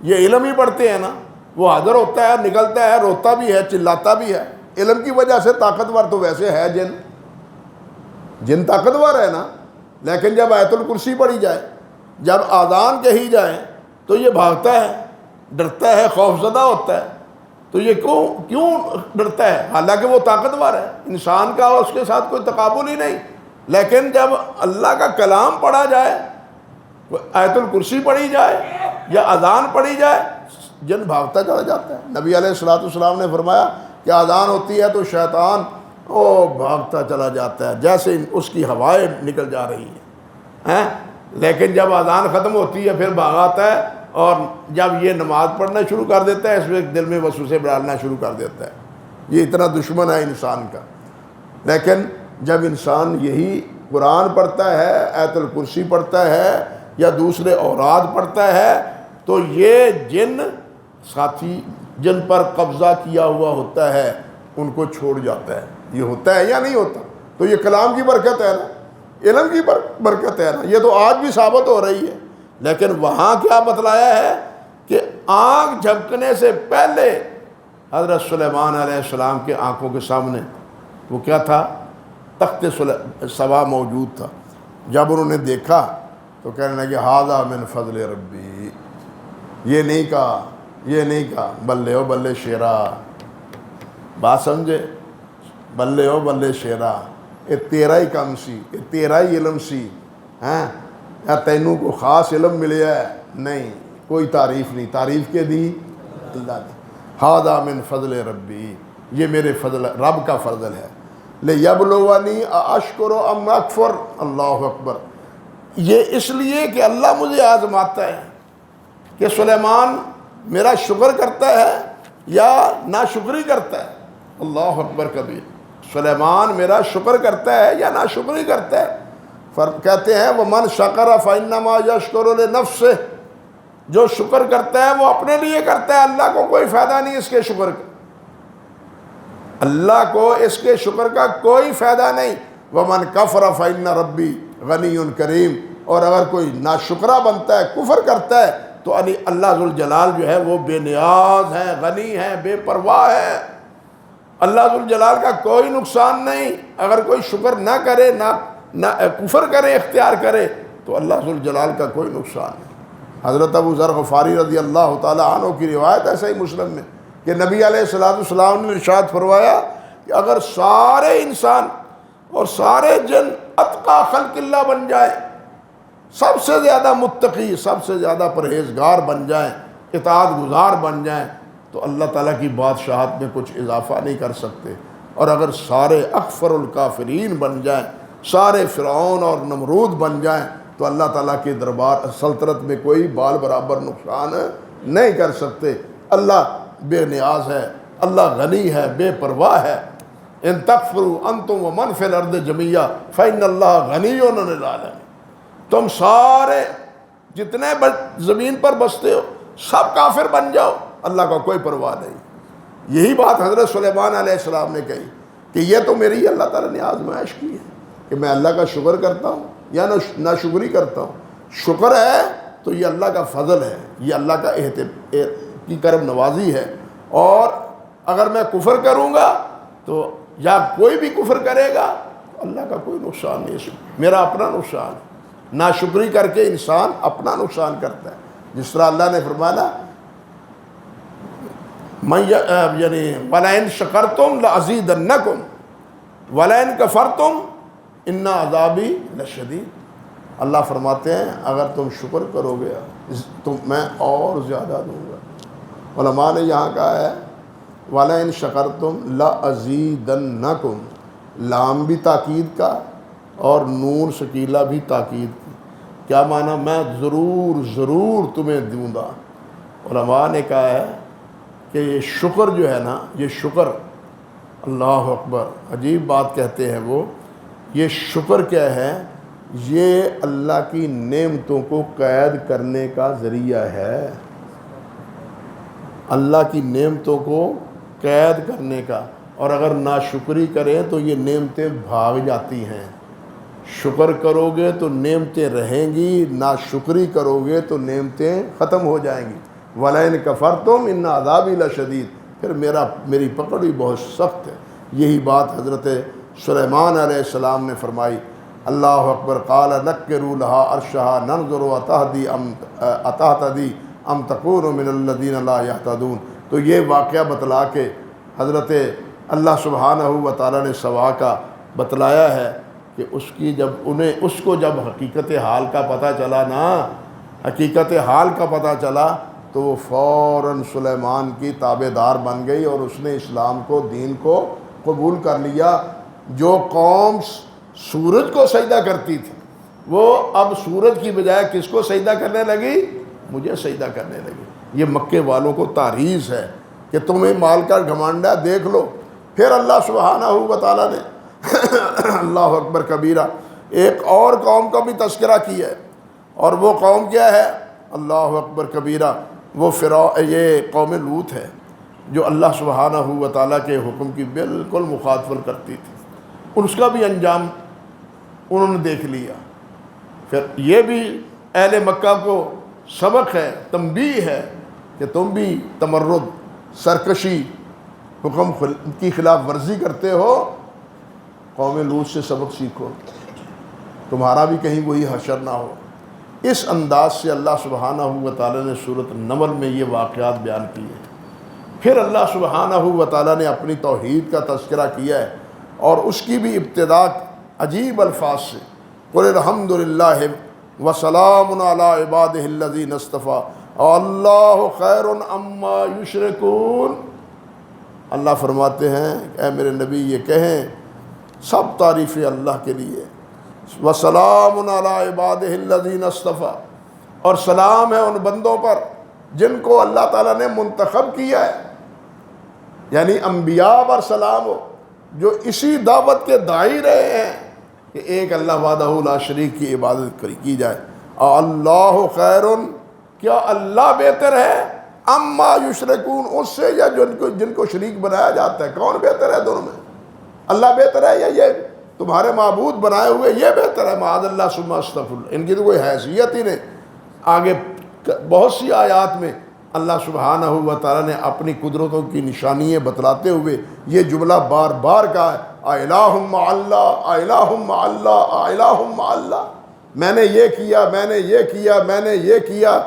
[SPEAKER 1] یہ علم ہی پڑھتے ہیں نا۔ وہ حاضر ہوتا ہے، نکلتا ہے، روتا بھی ہے، چلاتا بھی ہے، علم کی وجہ سے طاقتور تو ویسے ہے جن طاقتور ہے نا، لیکن جب آیت الکرسی پڑھی جائے، جب اذان کہی جائے تو یہ بھاگتا ہے، ڈرتا ہے، خوف زدہ ہوتا ہے۔ تو یہ کیوں ڈرتا ہے؟ حالانکہ وہ طاقتور ہے، انسان کا اس کے ساتھ کوئی تقابل ہی نہیں، لیکن جب اللہ کا کلام پڑھا جائے، آیت الکرسی پڑھی جائے یا اذان پڑھی جائے، جن بھاگتا چلا جاتا ہے۔ نبی علیہ الصلوۃ والسلام نے فرمایا کہ اذان ہوتی ہے تو شیطان بھاگتا چلا جاتا ہے جیسے اس کی ہوائیں نکل جا رہی ہیں، لیکن جب اذان ختم ہوتی ہے پھر بھاگاتا ہے، اور جب یہ نماز پڑھنا شروع کر دیتا ہے اس میں دل میں وسوسے ڈالنا شروع کر دیتا ہے۔ یہ اتنا دشمن ہے انسان کا۔ لیکن جب انسان یہی قرآن پڑھتا ہے، آیت الکرسی پڑھتا ہے یا دوسرے اوراد پڑھتا ہے، تو یہ جن ساتھی جن پر قبضہ کیا ہوا ہوتا ہے ان کو چھوڑ جاتا ہے۔ یہ ہوتا ہے یا نہیں ہوتا؟ تو یہ کلام کی برکت ہے نا، علم کی برکت ہے نا، یہ تو آج بھی ثابت ہو رہی ہے۔ لیکن وہاں کیا بتلایا ہے کہ آنکھ جھپکنے سے پہلے حضرت سلیمان علیہ السلام کے آنکھوں کے سامنے وہ کیا تھا؟ تخت سبا موجود تھا۔ جب انہوں نے دیکھا تو کہنے لگے ھذا من فضل ربی، یہ نہیں کہا بلے او بلے شیرا، بات سمجھے؟ بلے او بلے شیرا، یہ تیرا ہی کم سی، یہ تیرا ہی علم سی، یا تینوں کو خاص علم ملیا ہے؟ نہیں، کوئی تعریف نہیں، تعریف کے دی اللہ نے۔ ھذا من فضل ربی، یہ میرے فضل، رب کا فضل ہے۔ لیبلونی اشکر ام اکفر، اللہ اکبر، یہ اس لیے کہ اللہ مجھے آزماتا ہے کہ سلیمان میرا شکر کرتا ہے یا ناشکری کرتا ہے۔ اللہ اکبر کبیر، سلیمان میرا شکر کرتا ہے یا ناشکری کرتا ہے۔ کہتے ہیں وَمَنْ شَكَرَ فَإِنَّمَا يَشْكُرُ لِنَفْسِهِ، جو شکر کرتا ہے وہ اپنے لیے کرتا ہے، اللہ کو کوئی فائدہ نہیں اس کے شکر کا، اللہ کو اس کے شکر کا کوئی فائدہ نہیں۔ وَمَنْ كَفَرَ فَإِنَّ رَبِّي غَنِيٌّ كَرِيمٌ، اور اگر کوئی ناشکرہ بنتا ہے، کفر کرتا ہے، تو اللہ ذوالجلال جو ہے وہ بے نیاز ہے، غنی ہے، بے پرواہ ہے، اللہ ذوالجلال کا کوئی نقصان نہیں۔ اگر کوئی شکر نہ کرے، نہ کفر کرے، اختیار کرے، تو اللہ ذوالجلال کا کوئی نقصان نہیں۔ حضرت ابو ذر غفاری رضی اللہ تعالی عنہ کی روایت ہے صحیح مسلم میں کہ نبی علیہ السلام نے ارشاد فرمایا کہ اگر سارے انسان اور سارے جن اتقی خلق اللہ بن جائیں، سب سے زیادہ متقی، سب سے زیادہ پرہیزگار بن جائیں، اطاعت گزار بن جائیں، تو اللہ تعالیٰ کی بادشاہت میں کچھ اضافہ نہیں کر سکتے۔ اور اگر سارے اکفر الکافرین بن جائیں، سارے فرعون اور نمرود بن جائیں، تو اللہ تعالیٰ کے دربار سلطنت میں کوئی بال برابر نقصان نہیں کر سکتے۔ اللہ بے نیاز ہے، اللہ غنی ہے، بے پرواہ ہے۔ ان تکفروا انتم ومن فی الارض جمیعا فإن اللہ غنی عن العالمین، تم سارے جتنے زمین پر بستے ہو سب کافر بن جاؤ، اللہ کا کوئی پرواہ نہیں۔ یہی بات حضرت سلیمان علیہ السلام نے کہی کہ یہ تو میری اللہ تعالیٰ نے آزمائش کی ہے کہ میں اللہ کا شکر کرتا ہوں یا ناشکری کرتا ہوں۔ شکر ہے تو یہ اللہ کا فضل ہے، یہ اللہ کا کی کرم نوازی ہے، اور اگر میں کفر کروں گا تو یا کوئی بھی کفر کرے گا تو اللہ کا کوئی نقصان نہیں، میرا اپنا نقصان ہے۔ ناشکری کر کے انسان اپنا نقصان کرتا ہے، جس طرح اللہ نے فرمایا یعنی وَلَئِن شَكَرْتُمْ لَأَزِيدَنَّكُمْ وَلَئِن كَفَرْتُمْ إِنَّ عَذَابِي لَشَدِيدٌ۔ اللہ فرماتے ہیں اگر تم شکر کرو گے تو میں اور زیادہ دوں گا۔ علماء نے یہاں کہا ہے وَلَئِن شَكَرْتُمْ لَأَزِيدَنَّكُمْ، لام بھی تاکید کا اور نون ثقیلہ بھی تاکید کی۔ کیا معنی؟ میں ضرور تمہیں دوں گا۔ علماء نے کہا ہے کہ یہ شکر جو ہے نا، یہ شکر، اللہ اکبر، عجیب بات کہتے ہیں وہ، یہ شکر کیا ہے؟ یہ اللہ کی نعمتوں کو قید کرنے کا ذریعہ ہے، اللہ کی نعمتوں کو قید کرنے کا۔ اور اگر ناشکری کریں تو یہ نعمتیں بھاگ جاتی ہیں۔ شکر کرو گے تو نعمتیں رہیں گی، نا شکری کرو گے تو نعمتیں ختم ہو جائیں گی۔ وَلَئِن كَفَرْتُمْ إِنَّ عَذَابِي لَشَدِيدٌ، پھر میری پکڑ بھی بہت سخت ہے۔ یہی بات حضرت سلیمان علیہ السلام نے فرمائی۔ اللہ اکبر۔ قال نکروا لها عرشها ننظر اتهتدی ام تکون من الذین لا یہتدون۔ تو یہ واقعہ بتلا کے حضرت اللہ سبحانہ و تعالیٰ نے سوا کا بتلایا ہے کہ اس کو جب حقیقت حال کا پتہ چلا نا، حقیقت حال کا پتہ چلا تو وہ فوراً سلیمان کی تابع دار بن گئی اور اس نے اسلام کو، دین کو قبول کر لیا۔ جو قوم سورج کو سجدہ کرتی تھی وہ اب سورج کی بجائے کس کو سجدہ کرنے لگی؟ مجھے سجدہ کرنے لگی۔ یہ مکے والوں کو تعریض ہے کہ تمہیں مال کا گھمنڈ ہے، دیکھ لو۔ پھر اللہ سبحانہ و تعالیٰ نے اللہ اکبر کبیرہ ایک اور قوم کا بھی تذکرہ کیا ہے، اور وہ قوم کیا ہے؟ اللہ اکبر کبیرہ، وہ یہ قوم لوط ہے جو اللہ سبحانہ و تعالیٰ کے حکم کی بالکل مخالفت کرتی تھی۔ اس کا بھی انجام انہوں نے دیکھ لیا۔ پھر یہ بھی اہل مکہ کو سبق ہے، تنبیہ ہے کہ تم بھی تمرد، سرکشی، حکم کی خلاف ورزی کرتے ہو، قوم لوط سے سبق سیکھو، تمہارا بھی کہیں وہی حشر نہ ہو۔ اس انداز سے اللہ سبحانہ و تعالیٰ نے سورۃ النمل میں یہ واقعات بیان کیے۔ پھر اللہ سبحانہ و تعالیٰ نے اپنی توحید کا تذکرہ کیا ہے، اور اس کی بھی ابتدا عجیب الفاظ سے، قُلِ الْحَمْدُ لِلَّهِ وَسَلَامٌ عَلَىٰ عِبَادِهِ الَّذِينَ اصْطَفَىٰ اللَّهُ خَيْرٌ عَمَّا يُشْرِكُونَ۔ اللہ فرماتے ہیں کہ اے میرے نبی یہ کہیں سب تعریفیں اللہ کے لیے، وَسَلَامٌ عَلَىٰ عِبَادِهِ الَّذِينَ اصْطَفَىٰ، اور سلام ہے ان بندوں پر جن کو اللہ تعالیٰ نے منتخب کیا ہے، یعنی انبیاء پر سلام ہو جو اسی دعوت کے داعی رہے ہیں کہ ایک اللہ وحدہ لا شریک کی عبادت کی جائے۔ اللہ خیر، کیا اللہ بہتر ہے اما یشرکون، اس سے یا جن کو شریک بنایا جاتا ہے؟ کون بہتر ہے دونوں میں؟ اللہ بہتر ہے یا یہ تمہارے معبود بنائے ہوئے یہ بہتر ہے؟ معاذ اللہ ثم استغفر اللہ، ان کی تو کوئی حیثیت ہی نہیں۔ آگے بہت سی آیات میں اللہ سبحانہ و تعالیٰ نے اپنی قدرتوں کی نشانیاں بتلاتے ہوئے یہ جملہ بار بار کہا ہے، الہ مع اللہ، الہ مع اللہ، الہ مع اللہ، میں نے یہ کیا، میں نے یہ کیا، میں نے یہ کیا،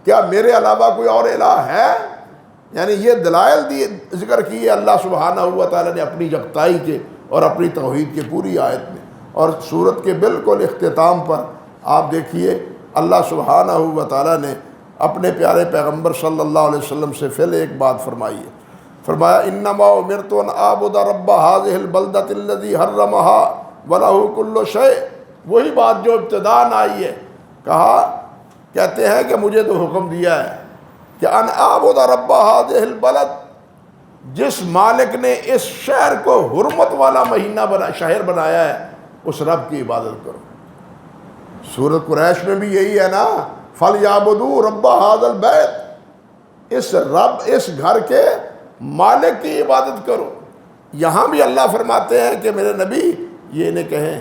[SPEAKER 1] کیا میرے علاوہ کوئی اور الہ ہے؟ یعنی یہ دلائل ذکر کیے اللہ سبحانہ و تعالیٰ نے اپنی یکتائی کے اور اپنی توحید کے پوری آیت میں۔ اور سورت کے بالکل اختتام پر آپ دیکھیے اللہ سبحانہ و تعالیٰ نے اپنے پیارے پیغمبر صلی اللہ علیہ وسلم سے پہلے ایک بات فرمائی ہے، فرمایا انما امرت ان اعبد رب هذه البلدۃ الذی حرمها وله كل شیء۔ وہی بات جو ابتداء آئی ہے، کہتے ہیں کہ مجھے تو حکم دیا ہے کہ ان اعبد رب هذه البلد، جس مالک نے اس شہر کو حرمت والا شہر بنایا ہے اس رب کی عبادت کرو۔ سورۃ قریش میں بھی یہی ہے نا، فَلْيَعْبُدُوا رَبَّ هَذَا الْبَيْتِ، اس گھر کے مالک کی عبادت کرو۔ یہاں بھی اللہ فرماتے ہیں کہ میرے نبی یہ انہیں کہیں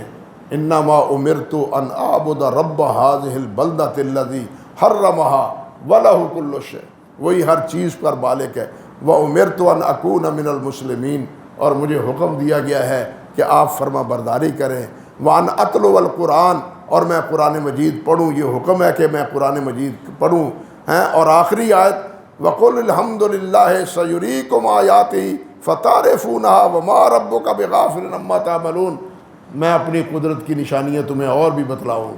[SPEAKER 1] انما امرت ان اعبد رب هذه البلدۃ الذی حرمها وله كل شیء، وہی ہر چیز پر مالک ہے۔ وامرت ان اکون من المسلمین، اور مجھے حکم دیا گیا ہے کہ آپ فرما برداری کریں۔ وان اتلو القرآن، اور میں قرآن مجید پڑھوں، یہ حکم ہے کہ میں قرآن مجید پڑھوں۔ اور آخری آیت وَقُلِ الْحَمْدُ لِلَّهِ سَيُرِيكُمْ آيَاتِهِ فَتَعْرِفُونَهَا وَمَا رَبُّكَ بِغَافِلٍ عَمَّا تَعْمَلُونَ۔ میں اپنی قدرت کی نشانیاں تمہیں اور بھی بتلاؤں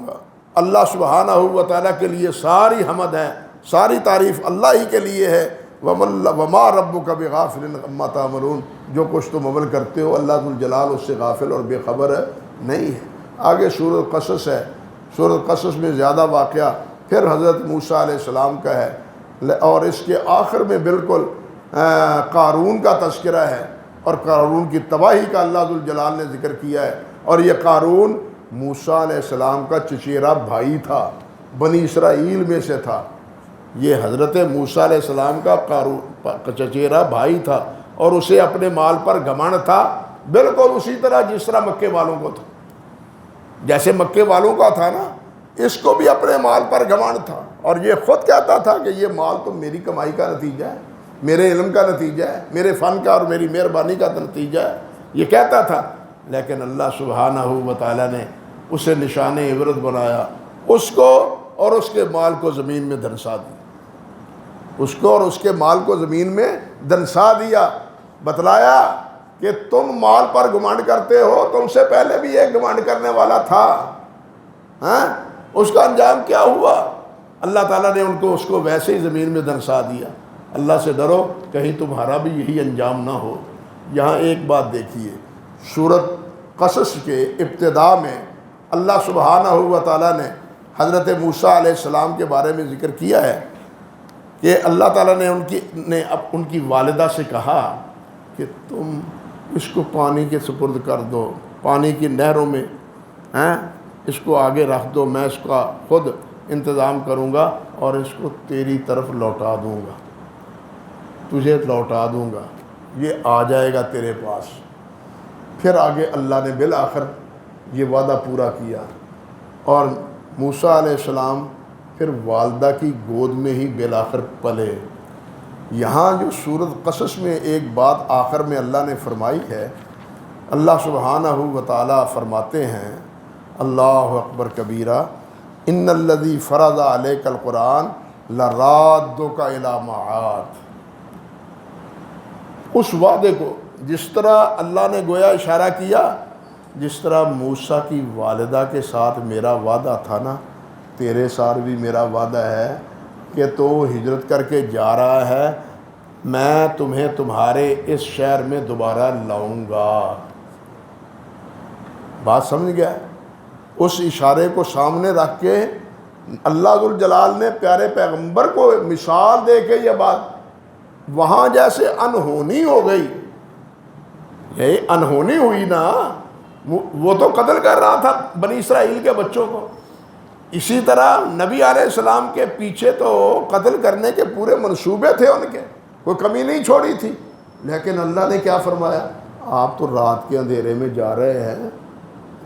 [SPEAKER 1] گا، اللہ سبحانہ و تعالیٰ کے لیے ساری حمد ہے، ساری تعریف اللہ ہی کے لیے ہے۔ وَمَا رَبُّكَ بِغَافِلٍ عَمَّا تَعْمَلُونَ، جو کچھ تم عمل کرتے ہو اللہ ذوالجلال اس سے غافل اور بے خبر نہیں ہے۔ آگے سورۃ قصص ہے، سورۃ قصص میں زیادہ واقعہ پھر حضرت موسیٰ علیہ السلام کا ہے، اور اس کے آخر میں بالکل قارون کا تذکرہ ہے، اور قارون کی تباہی کا اللہ ذوالجلال نے ذکر کیا ہے۔ اور یہ قارون موسیٰ علیہ السلام کا چچیرا بھائی تھا، بنی اسرائیل میں سے تھا۔ یہ حضرت موسیٰ علیہ السلام کا چچیرا بھائی تھا، اور اسے اپنے مال پر گھمنڈ تھا بالکل اسی طرح جس طرح مکے والوں کو تھا. جیسے مکے والوں کا تھا نا، اس کو بھی اپنے مال پر گھمنڈ تھا، اور یہ خود کہتا تھا کہ یہ مال تو میری کمائی کا نتیجہ ہے، میرے علم کا نتیجہ ہے، میرے فن کا اور میری مہربانی کا نتیجہ ہے، یہ کہتا تھا. لیکن اللہ سبحانہ و تعالیٰ نے اسے نشان عبرت بنایا، اس کو اور اس کے مال کو زمین میں دھنسا دیا، اس کو اور اس کے مال کو زمین میں دھنسا دیا. بتلایا کہ تم مال پر گھمنڈ کرتے ہو، تم سے پہلے بھی ایک گھمنڈ کرنے والا تھا. ہاں، اس کا انجام کیا ہوا؟ اللہ تعالیٰ نے ان کو اس کو ویسے ہی زمین میں دھنسا دیا. اللہ سے ڈرو کہیں تمہارا بھی یہی انجام نہ ہو. یہاں ایک بات دیکھیے، سورۃ قصص کے ابتدا میں اللہ سبحانہ و تعالیٰ نے حضرت موسیٰ علیہ السلام کے بارے میں ذکر کیا ہے کہ اللہ تعالیٰ نے ان کی والدہ سے کہا کہ تم اس کو پانی کے سپرد کر دو، پانی کی نہروں میں اس کو آگے رکھ دو، میں اس کا خود انتظام کروں گا اور اس کو تیری طرف لوٹا دوں گا، تجھے لوٹا دوں گا، یہ آ جائے گا تیرے پاس. پھر آگے اللہ نے بالآخر یہ وعدہ پورا کیا، اور موسیٰ علیہ السلام پھر والدہ کی گود میں ہی بالآخر پلے. یہاں جو سورۃ قصص میں ایک بات آخر میں اللہ نے فرمائی ہے، اللہ سبحانہ و تعالیٰ فرماتے ہیں، اللہ اکبر کبیرہ، ان الذی فرض علیک القرآن لرادک الی معاد. اس وعدے کو جس طرح اللہ نے گویا اشارہ کیا، جس طرح موسیٰ کی والدہ کے ساتھ میرا وعدہ تھا نا، تیرے ساتھ بھی میرا وعدہ ہے کہ تو ہجرت کر کے جا رہا ہے، میں تمہیں تمہارے اس شہر میں دوبارہ لاؤں گا. بات سمجھ گیا؟ اس اشارے کو سامنے رکھ کے اللہ ذوالجلال نے پیارے پیغمبر کو مثال دے کے یہ بات، وہاں جیسے انہونی ہو گئی، یہی انہونی ہوئی نا، وہ تو قتل کر رہا تھا بنی اسرائیل کے بچوں کو، اسی طرح نبی علیہ السلام کے پیچھے تو قتل کرنے کے پورے منصوبے تھے ان کے، کوئی کمی نہیں چھوڑی تھی. لیکن اللہ نے کیا فرمایا؟ آپ تو رات کے اندھیرے میں جا رہے ہیں،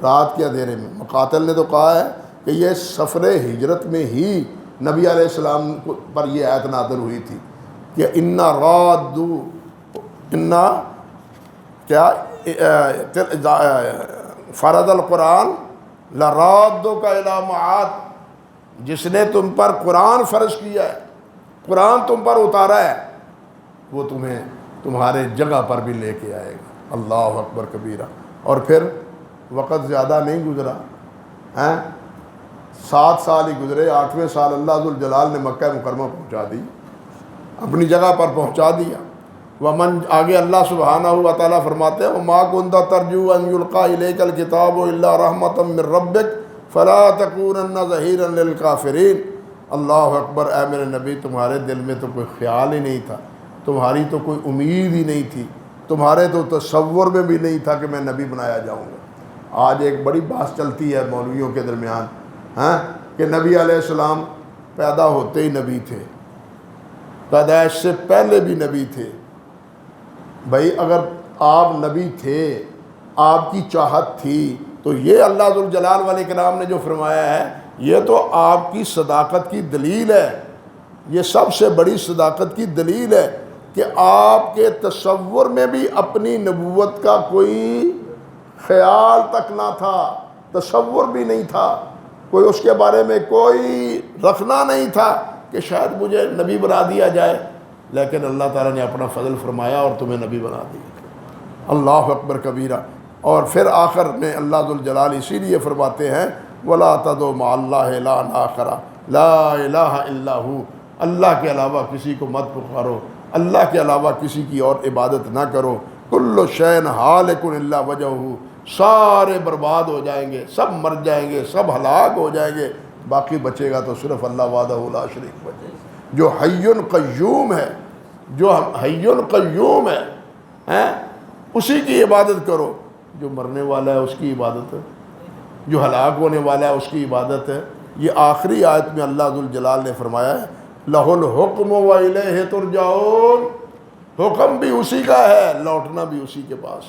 [SPEAKER 1] رات کے اندھیرے میں. مقاتل نے تو کہا ہے کہ یہ سفر ہجرت میں ہی نبی علیہ السلام پر یہ آیت نازل ہوئی تھی کہ فرض القرآن لرادک الی معاد، جس نے تم پر قرآن فرض کیا ہے، قرآن تم پر اتارا ہے، وہ تمہیں تمہارے جگہ پر بھی لے کے آئے گا. اللہ اکبر کبیرہ. اور پھر وقت زیادہ نہیں گزرا، 7 سال ہی گزرے، 8ویں سال اللہ ذوالجلال نے مکہ مکرمہ پہنچا دی، اپنی جگہ پر پہنچا دیا. ومن، آگے اللہ سبحانہ و تعالیٰ فرماتے ہیں، وما كنت ترجو ان يلقى اليك الكتاب الا رحمة من ربك فلا تكونن ظهيرا للكافرين. اللہ اکبر. اے میرے نبی، تمہارے دل میں تو کوئی خیال ہی نہیں تھا، تمہاری تو کوئی امید ہی نہیں تھی، تمہارے تو تصور میں بھی نہیں تھا کہ میں نبی بنایا جاؤں گا. آج ایک بڑی بحث چلتی ہے مولویوں کے درمیان کہ نبی علیہ السلام پیدا ہوتے ہی نبی تھے، پیدائش سے پہلے بھی نبی تھے. بھائی اگر آپ نبی تھے، آپ کی چاہت تھی، تو یہ اللہ ذوالجلال والاکرام نے جو فرمایا ہے یہ تو آپ کی صداقت کی دلیل ہے، یہ سب سے بڑی صداقت کی دلیل ہے کہ آپ کے تصور میں بھی اپنی نبوت کا کوئی خیال تک نہ تھا، تصور بھی نہیں تھا، کوئی اس کے بارے میں کوئی رکھنا نہیں تھا کہ شاید مجھے نبی بنا دیا جائے. لیکن اللہ تعالیٰ نے اپنا فضل فرمایا اور تمہیں نبی بنا دیا. اللہ اکبر کبیرہ. اور پھر آخر میں اللہ ذوالجلال اسی لیے فرماتے ہیں، وَلَا تَدْعُ مَعَ اللَّهِ إِلَٰهًا آخَرَ لَا إِلَٰهَ إِلَّا هُوَ. اللہ کے علاوہ کسی کو مت پکارو، اللہ کے علاوہ کسی کی اور عبادت نہ کرو. كُلُّ شَيْءٍ هَالِكٌ إِلَّا وَجْهُهُ. سارے برباد ہو جائیں گے، سب مر جائیں گے، سب ہلاک ہو جائیں گے، باقی بچے گا تو صرف اللہ وحدہ لا شریک بچے گا، جو حی قیوم ہے، جو حی قیوم ہے، اسی کی عبادت کرو. جو مرنے والا ہے اس کی عبادت ہے، جو ہلاک ہونے والا ہے اس کی عبادت ہے. یہ آخری آیت میں اللہ ذوالجلال نے فرمایا ہے، لہ الحکم وإلیہ ترجعون. حکم بھی اسی کا ہے، لوٹنا بھی اسی کے پاس.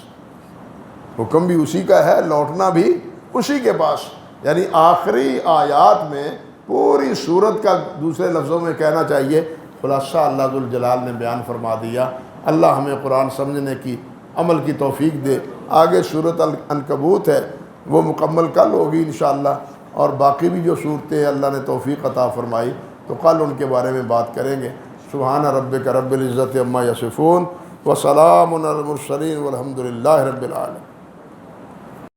[SPEAKER 1] حکم بھی اسی کا ہے، لوٹنا بھی اسی کے پاس. یعنی آخری آیات میں پوری صورت کا دوسرے لفظوں میں کہنا چاہیے خلاصہ اللہ ذوالجلال نے بیان فرما دیا. اللہ ہمیں قرآن سمجھنے کی، عمل کی توفیق دے. آگے صورت العنکبوت ہے، وہ مکمل کل ہوگی انشاءاللہ، اور باقی بھی جو صورتیں اللہ نے توفیق عطا فرمائی تو کل ان کے بارے میں بات کریں گے. سبحان ربک رب العزت عما یصفون وسلام علی المرسلین والحمد للہ رب العالمین.